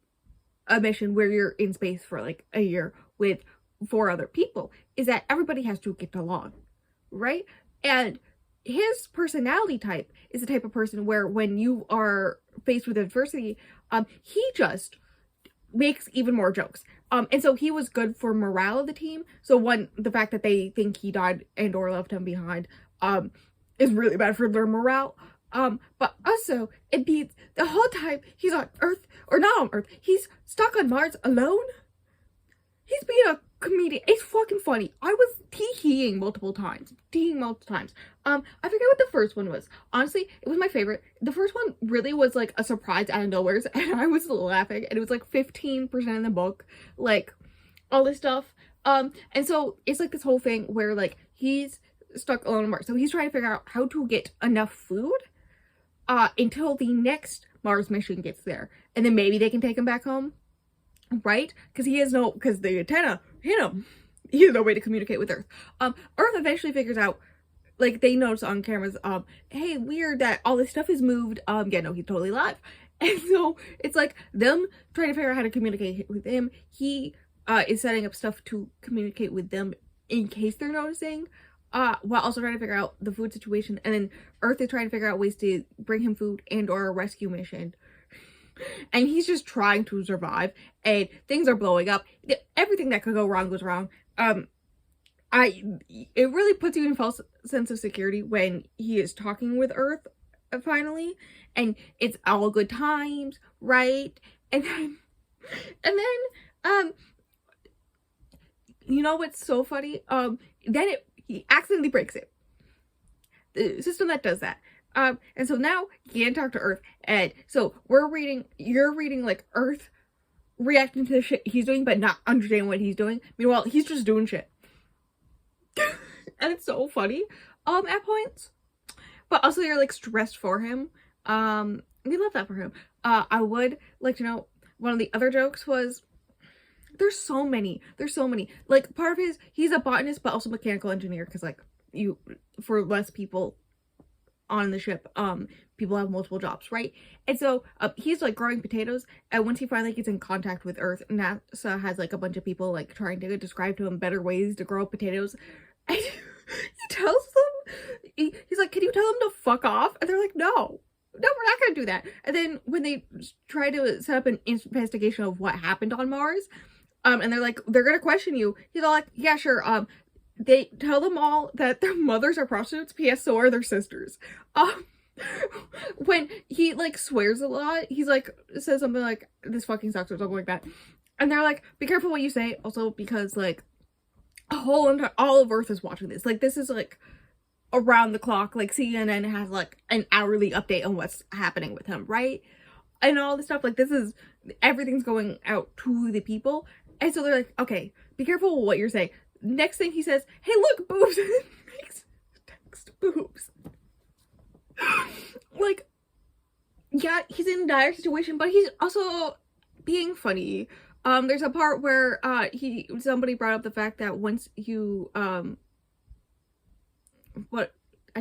Speaker 1: a mission where you're in space for like a year with 4 other people is that everybody has to get along, right? And his personality type is the type of person where when you are faced with adversity, he just makes even more jokes. And so he was good for morale of the team. So the fact that they think he died and or left him behind, is really bad for their morale. But also, it beats the whole time he's on Earth, or not on Earth, he's stuck on Mars alone. He's being a comedian. It's fucking funny. I was tee-heeing multiple times. I forget what the first one was. Honestly, it was my favorite. The first one really was like a surprise out of nowhere, and I was laughing, and it was like 15% in the book, like, all this stuff. And so, it's like this whole thing where, like, he's stuck alone on Mars. So he's trying to figure out how to get enough food until the next Mars mission gets there. And then maybe they can take him back home, right? Because the antenna hit him. He has no way to communicate with Earth. Earth eventually figures out, like, they notice on cameras, hey, weird that all this stuff is moved. Yeah, no, he's totally alive. And so it's like them trying to figure out how to communicate with him. He is setting up stuff to communicate with them in case they're noticing, while also trying to figure out the food situation. And then Earth is trying to figure out ways to bring him food and or a rescue mission. And he's just trying to survive, and things are blowing up. Everything that could go wrong goes wrong. It really puts you in false sense of security when he is talking with Earth finally, and it's all good times, right? And then you know what's so funny? Then he accidentally breaks it. The system that does that. And so now he can't talk to Earth, and so you're reading like Earth reacting to the shit he's doing, but not understanding what he's doing. Meanwhile, he's just doing shit. And it's so funny, at points. But also you're like stressed for him. We love that for him. I would like to know, one of the other jokes was, there's so many. Like, part of he's a botanist, but also mechanical engineer, because like, for less people on the ship, people have multiple jobs, right? And so he's like growing potatoes, and once he finally gets in contact with Earth, NASA has like a bunch of people like trying to describe to him better ways to grow potatoes, and he tells them, he's like, can you tell them to fuck off? And they're like, no, we're not gonna do that. And then when they try to set up an investigation of what happened on Mars, and they're like, they're gonna question you, he's all like, yeah, sure. They tell them all that their mothers are prostitutes. P.S. So are their sisters. When he like swears a lot, he's like, says something like, this fucking sucks or something like that. And they're like, be careful what you say. Also because like all of Earth is watching this. Like, this is like around the clock. Like, CNN has like an hourly update on what's happening with him, right? And all this stuff. Like, everything's going out to the people. And so they're like, okay, be careful what you're saying. Next thing he says, hey, look, boobs. Text boobs. Like, yeah, he's in a dire situation, but he's also being funny. There's a part where somebody brought up the fact that once you I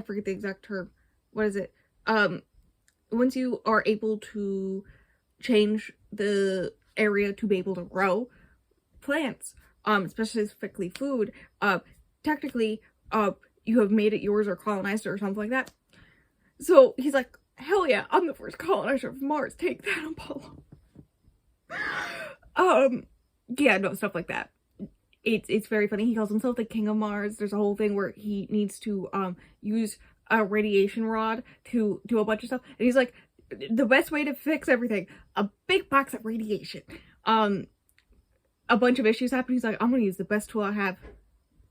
Speaker 1: forget the exact term. What is it? Once you are able to change the area to be able to grow plants, specifically food, technically, you have made it yours or colonized it or something like that. So he's like, hell yeah, I'm the first colonizer of Mars. Take that, Apollo. Yeah, no, stuff like that. It's very funny. He calls himself the King of Mars. There's a whole thing where he needs to use a radiation rod to do a bunch of stuff. And he's like, the best way to fix everything, a big box of radiation. A bunch of issues happen. He's like, I'm gonna use the best tool I have,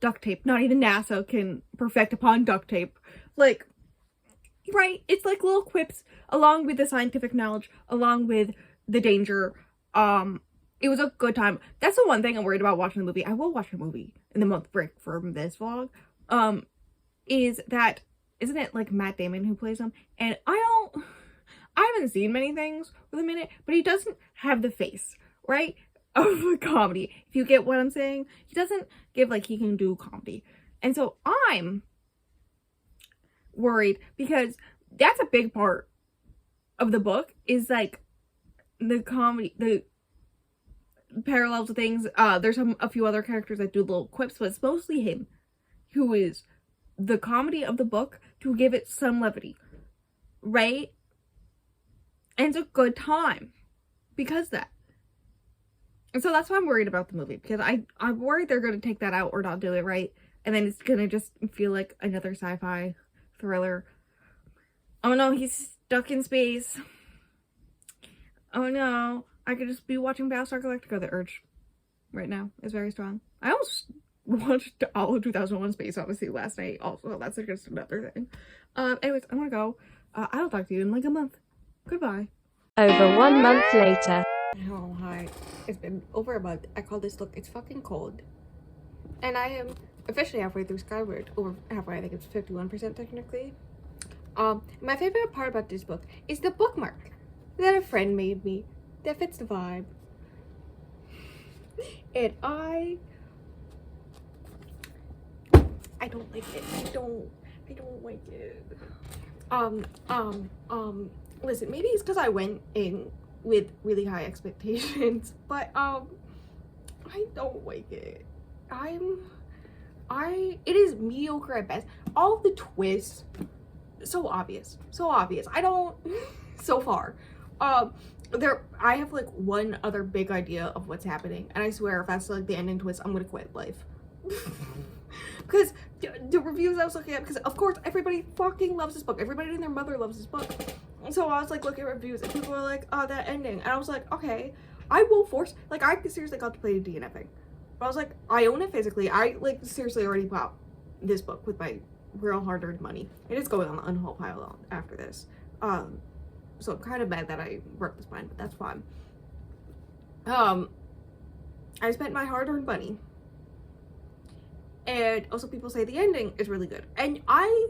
Speaker 1: duct tape. Not even NASA can perfect upon duct tape. Like, right? It's like little quips along with the scientific knowledge, along with the danger. It was a good time. That's the one thing I'm worried about watching the movie. I will watch a movie in the month break from this vlog. Isn't it like Matt Damon who plays him? And I haven't seen many things with him in it, but he doesn't have the face, right, of a comedy. If you get what I'm saying, he doesn't give like he can do comedy. And so I'm worried because that's a big part of the book, is like the comedy, the parallels of things. There's a few other characters that do little quips, but it's mostly him who is the comedy of the book to give it some levity, right? And it's a good time because of that. And so that's why I'm worried about the movie, because I'm worried they're going to take that out or not do it right, and then it's going to just feel like another sci-fi thriller. Oh no, he's stuck in space. Oh no, I could just be watching Battlestar Galactica. The urge right now is very strong. I almost watched all of 2001 Space Odyssey last night also. That's just another thing. Anyways, I'm gonna go. I'll talk to you in like a month. Goodbye.
Speaker 2: Over 1 month later.
Speaker 1: Oh, hi. It's been over a month. I call this look, it's fucking cold. And I am officially halfway through Skyward. Over halfway, I think it's 51% technically. My favorite part about this book is the bookmark that a friend made me that fits the vibe. And I don't like it. I don't like it. Listen, maybe it's because I went in with really high expectations, but I don't like it. It is mediocre at best. All the twists, so obvious. I don't, so far. I have like one other big idea of what's happening, and I swear if that's like the ending twist, I'm gonna quit life. Because the reviews I was looking at, because of course everybody fucking loves this book. Everybody and their mother loves this book. And so I was like looking at reviews, and people were like, oh, that ending. And I was like, okay, I will force, like, I seriously got to play the DNFing. But I was like, I own it physically. I like seriously already bought this book with my real hard-earned money. It is going on the unhaul pile after this. So I'm kind of mad that I broke the spine, but that's fine. I spent my hard-earned money. And also people say the ending is really good. And I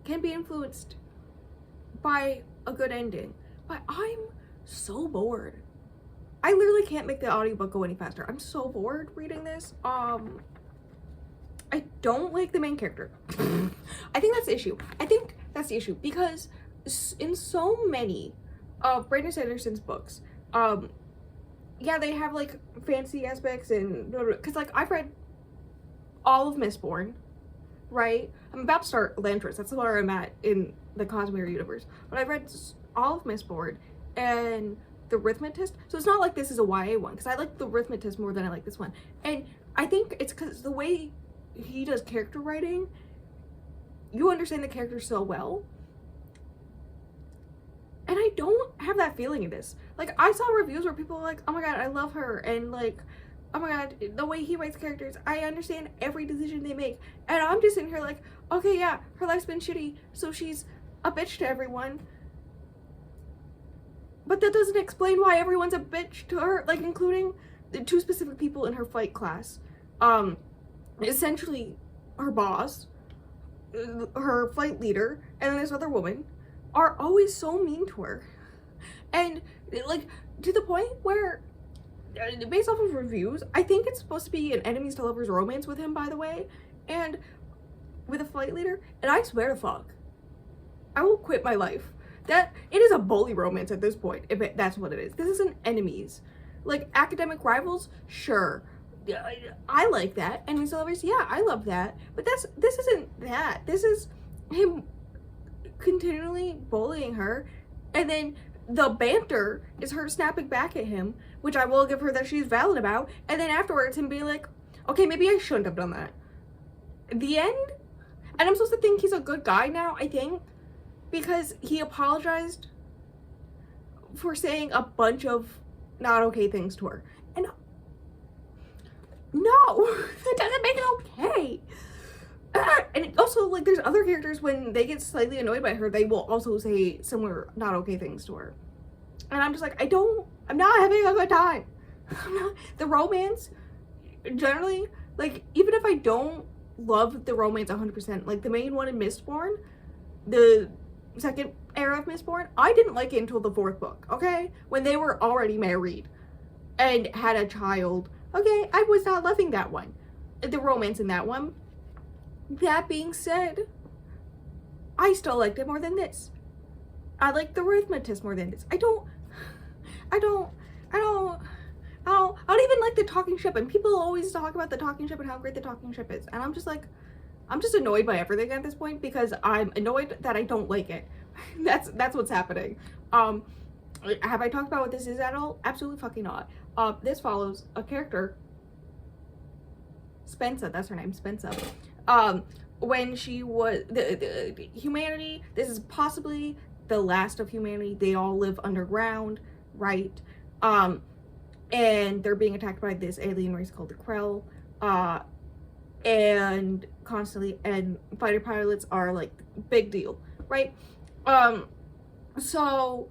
Speaker 1: can be influenced by a good ending. But I'm so bored. I literally can't make the audiobook go any faster. I'm so bored reading this. I don't like the main character. I think that's the issue. Because in so many of Brandon Sanderson's books, yeah, they have like fancy aspects and because like I've read all of Mistborn, right? I'm about to start Elantris. That's where I'm at in the Cosmere universe. But I've read all of Mistborn and the Arithmetist. So it's not like this is a YA one, because I like the Arithmetist more than I like this one. And I think it's because the way he does character writing, you understand the character so well. And I don't have that feeling in this. Like, I saw reviews where people were like, oh my god, I love her, and like, oh my god, the way he writes characters, I understand every decision they make. And I'm just sitting here like, okay, yeah, her life's been shitty, so she's a bitch to everyone. But that doesn't explain why everyone's a bitch to her, like including the two specific people in her fight class. Essentially her boss, her flight leader, and then this other woman are always so mean to her. And like to the point where, based off of reviews, I think it's supposed to be an enemies to lovers romance with him, by the way, and with a flight leader, and I swear to fuck, I will quit my life. That it is a bully romance at this point, if that's what it is. This isn't enemies. Like academic rivals, sure, I like that. Enemies to lovers, yeah, I love that. But this isn't that. This is him continually bullying her, and then the banter is her snapping back at him, which I will give her that she's valid about, and then afterwards him being like, okay, maybe I shouldn't have done that. The end? And I'm supposed to think he's a good guy now, I think, because he apologized for saying a bunch of not okay things to her. And no, that doesn't make it okay. And also, like, there's other characters, when they get slightly annoyed by her, they will also say similar not okay things to her. And I'm just like, I'm not having a good time. The romance, generally, like, even if I don't love the romance 100%, like the main one in Mistborn, the second era of Mistborn, I didn't like it until the fourth book, okay? When they were already married and had a child, okay? I was not loving that one, the romance in that one. That being said, I still liked it more than this. I like the Arithmetist more than this. I don't even like the talking ship, and people always talk about the talking ship and how great the talking ship is, and I'm just like, I'm just annoyed by everything at this point, because I'm annoyed that I don't like it. That's what's happening. Have I talked about what this is at all? Absolutely fucking not. This follows a character, Spensa, that's her name, Spensa. When she was the humanity, this is possibly the last of humanity. They all live underground, right? And they're being attacked by this alien race called the Krell, and constantly, and fighter pilots are like big deal, right? So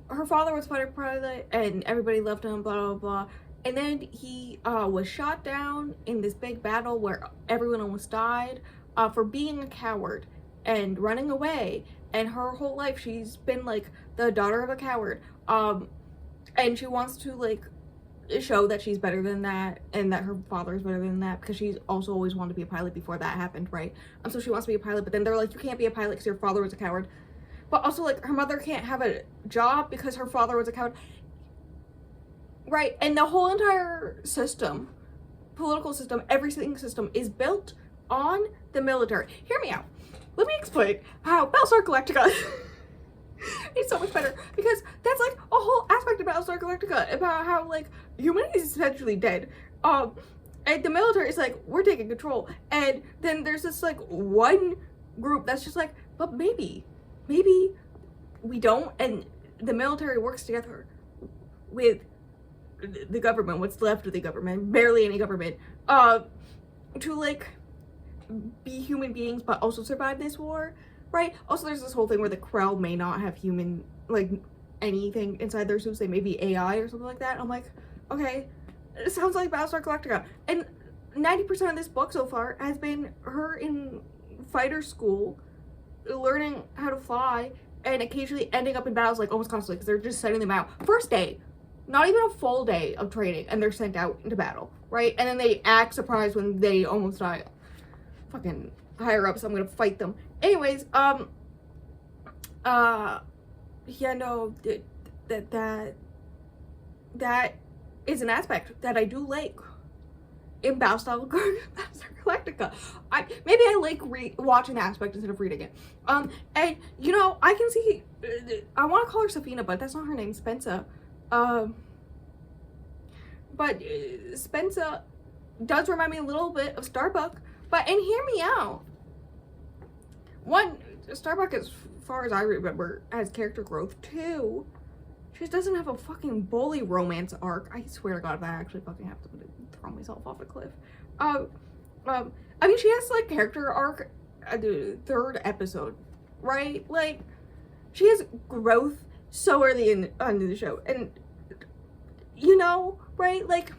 Speaker 1: her father was fighter pilot, and everybody loved him, blah blah blah. And then he was shot down in this big battle where everyone almost died for being a coward and running away, and her whole life she's been like the daughter of a coward, and she wants to like show that she's better than that and that her father is better than that, because she's also always wanted to be a pilot before that happened, right? So she wants to be a pilot, but then they're like, you can't be a pilot because your father was a coward. But also, like, her mother can't have a job because her father was a coward, right? And the whole entire system, political system, everything system is built on the military. Hear me out. Let me explain how Battlestar Galactica it's so much better, because that's like a whole aspect of Battlestar Galactica about how like humanity is essentially dead, and the military is like, we're taking control, and then there's this like one group that's just like, but maybe we don't, and the military works together with the government, what's left of the government, barely any government, to like be human beings but also survive this war, right? Also, there's this whole thing where the Krell may not have human, like, anything inside their suits. They may be AI or something like that. I'm like, okay, it sounds like Battlestar Galactica. And 90% of this book so far has been her in fighter school, learning how to fly, and occasionally ending up in battles, like, almost constantly, because they're just sending them out. First day, not even a full day of training, and they're sent out into battle, right? And then they act surprised when they almost die. Fucking higher up, so I'm gonna fight them. Anyways, yeah, no, that is an aspect that I do like in Battlestar Galactica. Maybe I like watching the aspect instead of reading it. And you know, I can see, I want to call her Safina, but that's not her name, Spencer. But Spencer does remind me a little bit of Starbuck. But, and hear me out. One, Starbuck, as far as I remember, has character growth. Two, she doesn't have a fucking bully romance arc. I swear to God, if I actually fucking have to throw myself off a cliff. I mean, she has, like, character arc at the third episode, right? Like, she has growth so early in the show. And, you know, right? Like,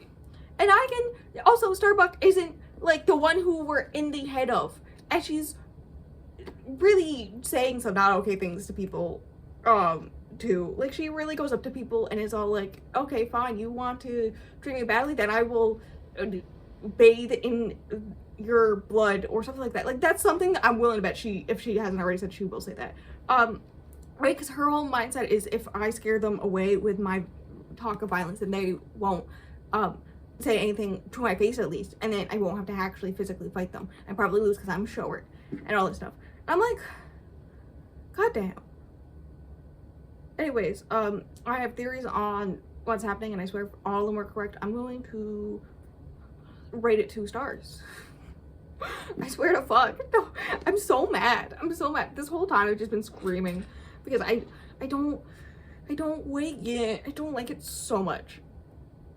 Speaker 1: and I can, also, Starbuck isn't, like, the one who we're in the head of, and she's really saying some not okay things to people, too. Like, she really goes up to people and is all like, okay, fine, you want to treat me badly, then I will bathe in your blood, or something like that. Like, that's something that I'm willing to bet if she hasn't already said, she will say that. Right, because her whole mindset is, if I scare them away with my talk of violence, then they won't, say anything to my face, at least, and then I won't have to actually physically fight them and probably lose because I'm short and all this stuff. I'm like, god damn. Anyways, I have theories on what's happening, and I swear if all of them are correct, I'm going to rate it 2 stars. I swear to fuck. No, I'm so mad. I'm so mad. This whole time I've just been screaming because I don't like it. I don't like it so much.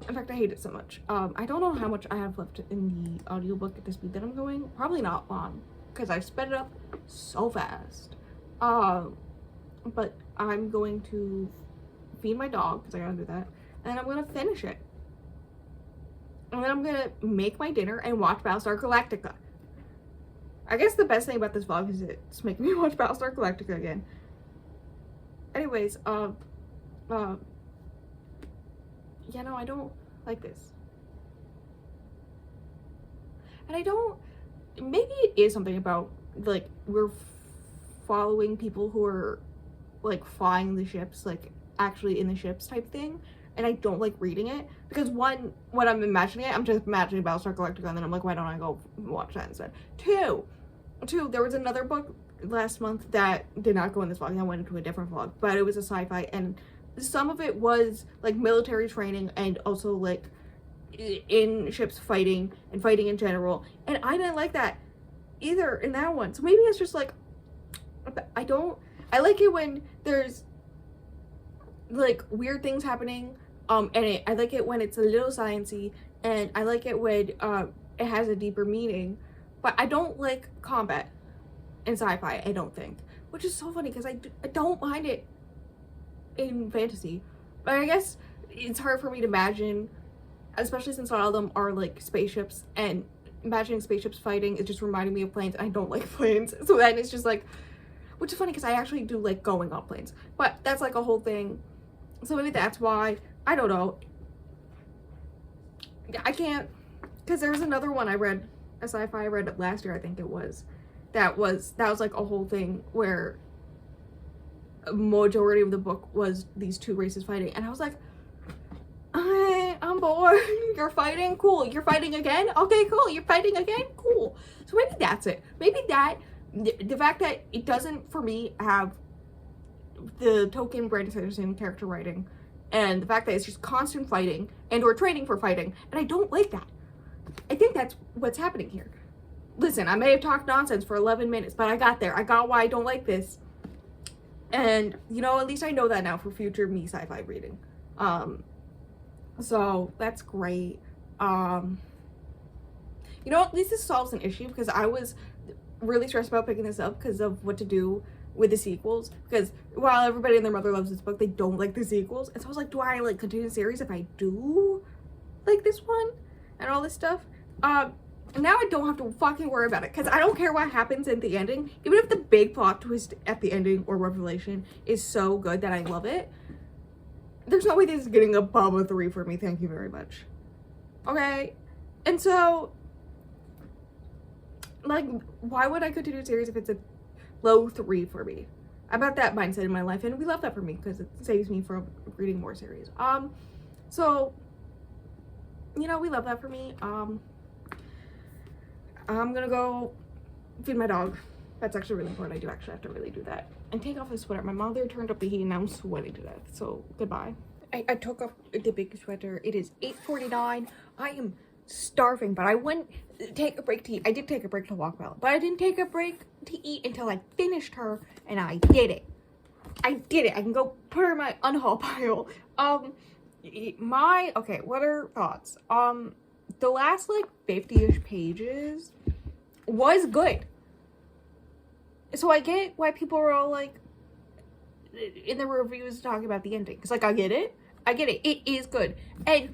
Speaker 1: In fact, I hate it so much. I don't know how much I have left in the audiobook at the speed that I'm going. Probably not long, because I sped it up so fast. But I'm going to feed my dog, because I gotta do that, and I'm gonna finish it. And then I'm gonna make my dinner and watch Battlestar Galactica. I guess the best thing about this vlog is it's making me watch Battlestar Galactica again. Anyways, yeah, no, I don't like this. And I don't, maybe it is something about, like, we're following people who are, like, flying the ships, like, actually in the ships type thing. And I don't like reading it, because one, when I'm imagining it, I'm just imagining Battlestar Galactica, and then I'm like, why don't I go watch that instead? Two, there was another book last month that did not go in this vlog, and I went into a different vlog, but it was a sci-fi, and some of it was like military training and also like in ships fighting and fighting in general, and I didn't like that either in that one. So maybe it's just like, I like it when there's like weird things happening, and I like it when it's a little sciencey, and I like it when it has a deeper meaning. But I don't like combat in sci-fi, I don't think, which is so funny because I don't mind it in fantasy, but I guess it's hard for me to imagine, especially since all of them are like spaceships, and imagining spaceships fighting is just reminding me of planes. I don't like planes. So then it's just like, which is funny because I actually do like going on planes. But that's like a whole thing. So maybe that's why. I don't know. I can't, because there's another one I read, a sci-fi I read last year, I think it was. That was like a whole thing where a majority of the book was these two races fighting. And I was like, I'm bored. You're fighting? Cool. You're fighting again? Okay, cool. You're fighting again? Cool. So maybe that's it. Maybe that, the fact that it doesn't, for me, have the token Brandon Sanderson character writing, and the fact that it's just constant fighting and or training for fighting, and I don't like that. I think that's what's happening here. Listen, I may have talked nonsense for 11 minutes, but I got there. I got why I don't like this. And, you know, at least I know that now for future me sci-fi reading. So that's great. You know, at least this solves an issue, because I was really stressed about picking this up because of what to do with the sequels, because while everybody and their mother loves this book, they don't like the sequels. And so I was like, do I like continue the series if I do like this one and all this stuff? Now I don't have to fucking worry about it, because I don't care what happens at the ending. Even if the big plot twist at the ending or revelation is so good that I love it, there's no way this is getting above a 3 for me. Thank you very much. Okay? And so, like, why would I continue a series if it's a low 3 for me? I'm at that mindset in my life, and we love that for me because it saves me from reading more series. So, you know, we love that for me. I'm gonna go feed my dog. That's actually really important. I do actually have to really do that. And take off the sweater. My mother turned up the heat and I'm sweating to death. So goodbye. I took off the big sweater. It is 8:49. I am starving, but I went take a break to eat. I did take a break to walk well, but I didn't take a break to eat until I finished her, and I did it. I did it. I can go put her in my unhaul pile. Okay, what are thoughts? The last like 50-ish pages was good. So I get why people are all like in the reviews talking about the ending. It's like, I get it. It is good. And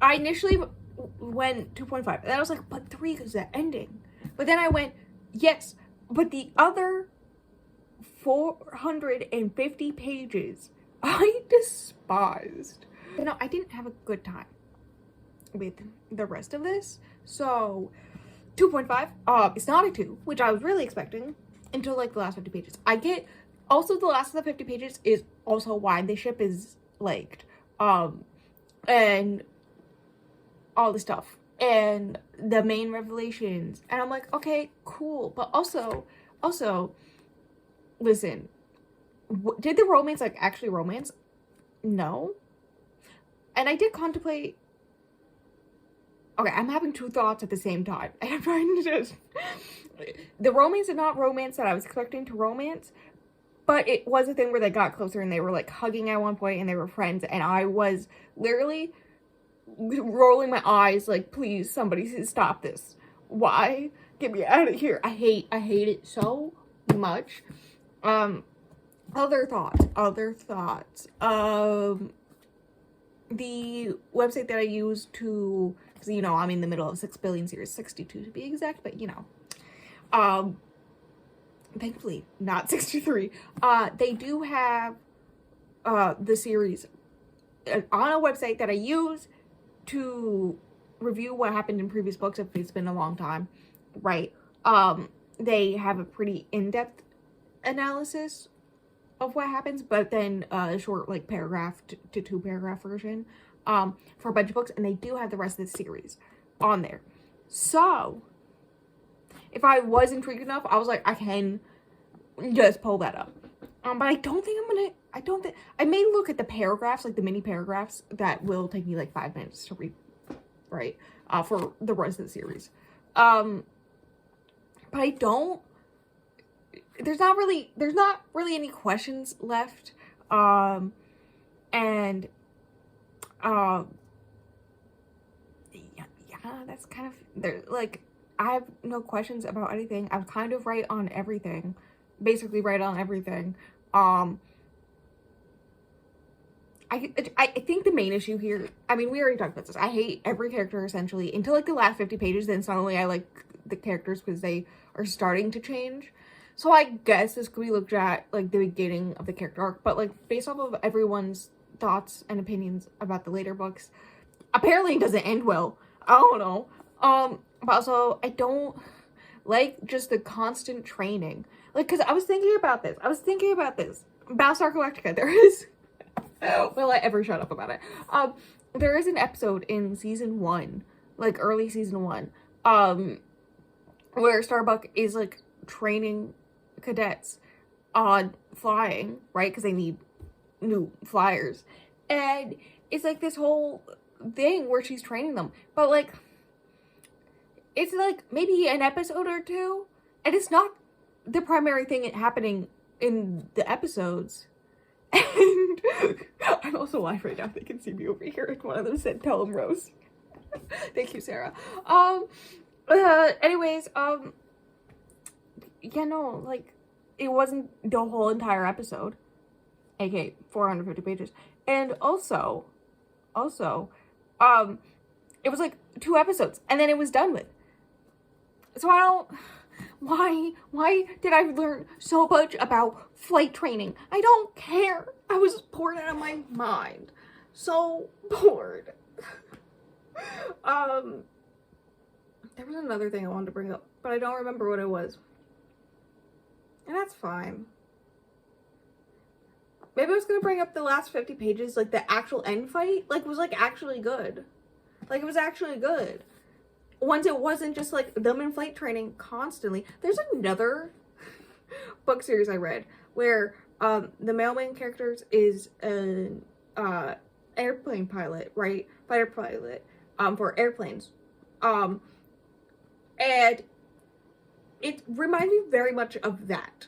Speaker 1: I initially went 2.5. And I was like, but 3 is the ending. But then I went, yes, but the other 450 pages I despised. You know, I didn't have a good time with the rest of this. So 2.5, it's not a 2, which I was really expecting until like the last 50 pages. I get also the last of the 50 pages is also why the ship is liked, and all the stuff and the main revelations, and I'm like, okay, cool. But also listen, did the romance like actually romance? No. And I did contemplate. Okay, I'm having 2 thoughts at the same time. And I'm trying to just... The romance is not romance that I was expecting to romance. But it was a thing where they got closer and they were like hugging at one point and they were friends. And I was literally rolling my eyes like, please, somebody stop this. Why? Get me out of here. I hate it so much. Other thoughts. The website that I use to... Because, you know, I'm in the middle of 6 billion series, 62 to be exact, but, you know. Thankfully, not 63. They do have the series on a website that I use to review what happened in previous books if it's been a long time, right? They have a pretty in-depth analysis of what happens, but then a short, like, paragraph to 2-paragraph version. For a bunch of books, and they do have the rest of the series on there. So, if I was intrigued enough, I was like, I can just pull that up. But I don't think I may look at the paragraphs, like the mini paragraphs, that will take me like 5 minutes to read, right? For the rest of the series. But I don't, there's not really any questions left. And yeah, that's kind of, there. Like, I have no questions about anything. I'm kind of right on everything, basically right on everything. I think the main issue here, I mean, we already talked about this. I hate every character essentially until like the last 50 pages. Then suddenly I like the characters because they are starting to change. So I guess this could be looked at like the beginning of the character arc, but like based off of everyone's thoughts and opinions about the later books, apparently it doesn't end well. I don't know. But also I don't like just the constant training. Like, because I was thinking about this. Battlestar Galactica, there is... Will I ever shut up about it? There is an episode in season 1, like early season 1, where Starbuck is like training cadets on flying, right? Because they need new flyers. And it's like this whole thing where she's training them. But like, it's like maybe an episode or two, and it's not the primary thing happening in the episodes. And I'm also live right now. They can see me over here. And one of them said, "Tell him, Rose." Thank you, Sarah. Anyways, yeah, no, like, it wasn't the whole entire episode, aka 450 pages. And also, it was like 2 episodes, and then it was done with. So I don't... Why did I learn so much about flight training? I don't care. I was bored out of my mind. So bored. There was another thing I wanted to bring up, but I don't remember what it was. And that's fine. Maybe I was gonna bring up the last 50 pages, like the actual end fight, like was like actually good. Like it was actually good. Once it wasn't just like them in flight training constantly. There's another book series I read where the male main characters is an airplane pilot, right? Fighter pilot for airplanes. And it reminded me very much of that.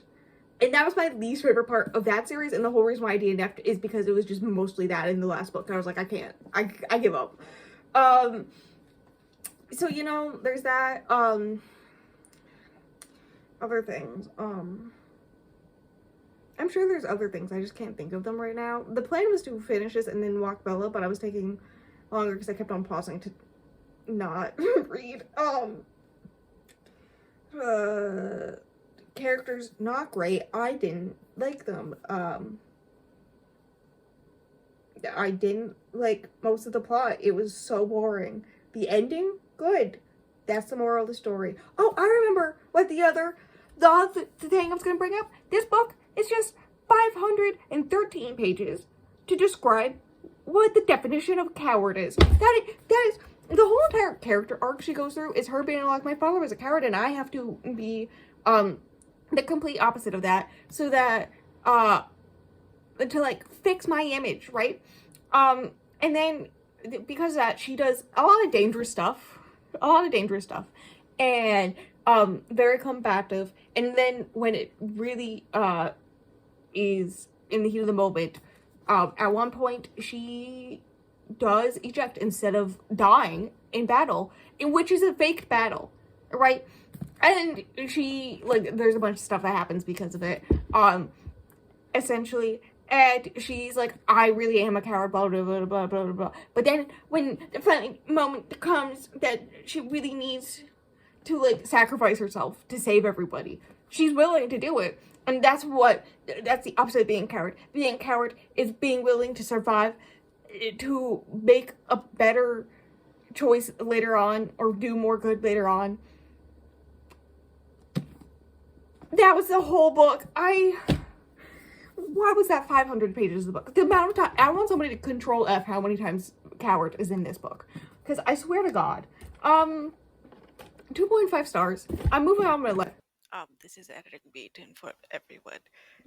Speaker 1: And that was my least favorite part of that series, and the whole reason why I DNF'd is because it was just mostly that in the last book. And I was like, I can't. I give up. So, you know, there's that, other things, I'm sure there's other things, I just can't think of them right now. The plan was to finish this and then walk Bella, but I was taking longer because I kept on pausing to not read. Characters, not great. I didn't like them. I didn't like most of the plot. It was so boring. The ending, good. That's the moral of the story. Oh, I remember what the thing I was going to bring up. This book is just 513 pages to describe what the definition of coward is. That is the whole entire character arc she goes through is her being like, my father was a coward and I have to be the complete opposite of that, so that to like fix my image, right? And then because of that, she does a lot of dangerous stuff, and very combative. And then when it really is in the heat of the moment, at one point she does eject instead of dying in battle, in which is a faked battle, right? And she, like, there's a bunch of stuff that happens because of it, essentially. And she's like, I really am a coward, blah, blah, blah, blah, blah, blah. But then when the funny moment comes that she really needs to, like, sacrifice herself to save everybody, she's willing to do it. And that's the opposite of being a coward. Being a coward is being willing to survive, to make a better choice later on, or do more good later on. That was the whole book. Why was that 500 pages of the book? The amount of time, I want somebody to control F how many times coward is in this book. Because I swear to God. 2.5 stars. I'm moving on my life.
Speaker 3: This is editing beat and for everyone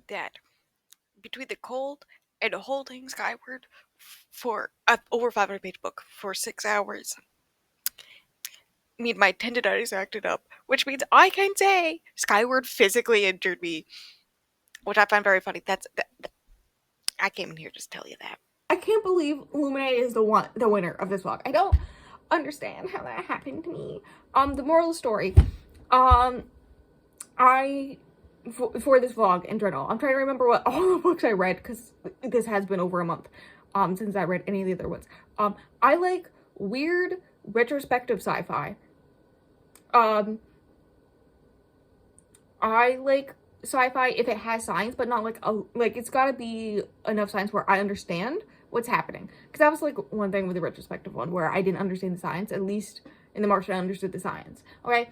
Speaker 3: that between the cold and holding Skyward for over 500 page book for 6 hours, my tendonitis acted up, which means I can say Skyward physically injured me, which I find very funny. I came in here just to tell you that.
Speaker 1: I can't believe Illuminae is the winner of this book. I don't understand how that happened to me. The moral of the story, I for this vlog in general. I'm trying to remember what all the books I read, because this has been over a month since I read any of the other ones. I like weird retrospective sci-fi. I like sci-fi if it has science, but not like it's got to be enough science where I understand what's happening. Because that was like one thing with the retrospective one where I didn't understand the science. At least in The Martian, I understood the science. Okay,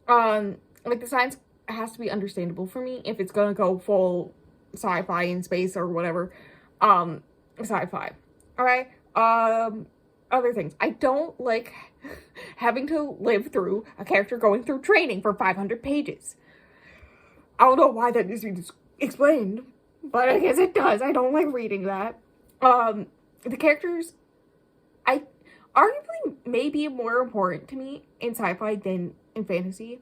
Speaker 1: like the science has to be understandable for me if it's gonna go full sci-fi in space or whatever. Sci-fi. Okay. Other things. I don't like having to live through a character going through training for 500 pages. I don't know why that needs to be explained, but I guess it does. I don't like reading that. The characters, I arguably may be more important to me in sci-fi than in fantasy.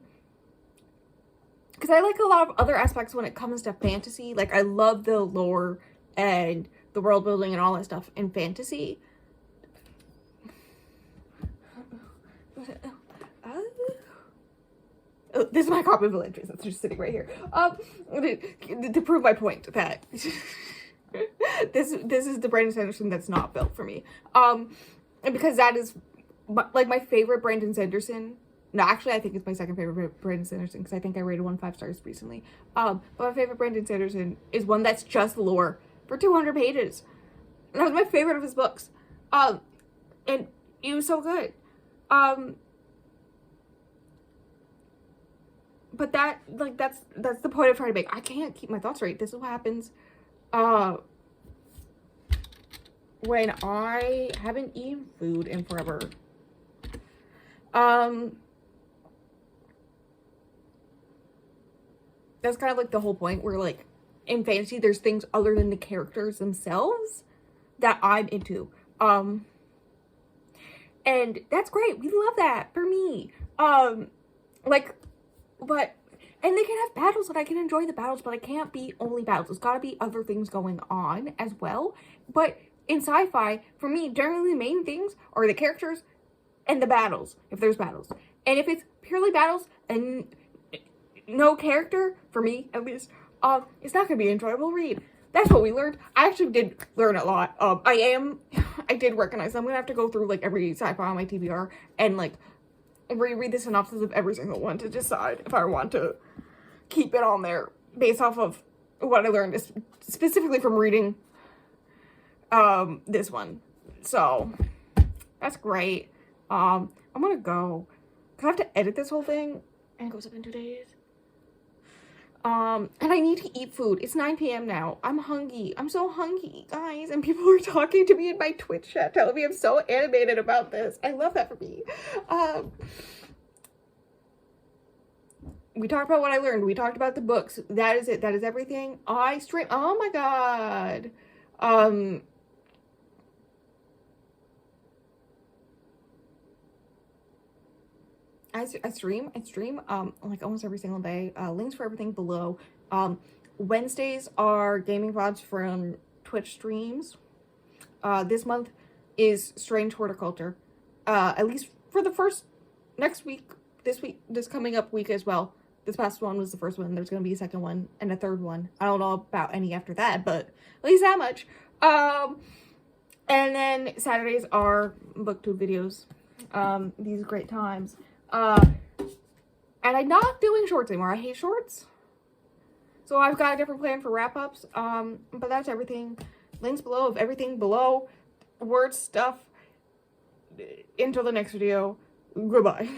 Speaker 1: Because I like a lot of other aspects when it comes to fantasy. Like, I love the lore and the world building and all that stuff in fantasy. This is my copy of Elantris that's just sitting right here. To prove my point that this is the Brandon Sanderson that's not built for me. And because that is like my favorite Brandon Sanderson. No, actually, I think it's my second favorite Brandon Sanderson because I think I rated one 5 stars recently. But my favorite Brandon Sanderson is one that's just lore for 200 pages. And that was my favorite of his books. And it was so good. But that, like, that's the point I'm trying to make. I can't keep my thoughts straight. This is what happens when I haven't eaten food in forever. That's kind of like the whole point where, like, in fantasy, there's things other than the characters themselves that I'm into. And that's great. We love that for me. But, and they can have battles and I can enjoy the battles, but I can't be only battles. There's gotta be other things going on as well. But in sci-fi, for me, generally the main things are the characters and the battles, if there's battles. And if it's purely battles and no character, for me at least, it's not gonna be an enjoyable read. That's what we learned. I actually did learn a lot. I did recognize I'm gonna have to go through like every sci-fi on my TBR and like reread the synopsis of every single one to decide if I want to keep it on there based off of what I learned, specifically from reading this one. So that's great. I'm gonna go because I have to edit this whole thing and it goes up in 2 days. And I need to eat food. It's 9 p.m. now. I'm hungry. I'm so hungry, guys. And people are talking to me in my Twitch chat, telling me I'm so animated about this. I love that for me. We talked about what I learned. We talked about the books. That is it. That is everything. I stream. Oh my god. I stream like almost every single day. Links for everything below. Wednesdays are gaming VODs from Twitch streams. This month is Strange Horticulture. At least for the first this coming up week as well. This past one was the first one. There's gonna be a second one and a third one. I don't know about any after that, but at least that much. And then Saturdays are booktube videos. These great times. And I'm not doing shorts anymore. I hate shorts. So I've got a different plan for wrap-ups. But that's everything. Links below of everything below. Word stuff. Until the next video. Goodbye.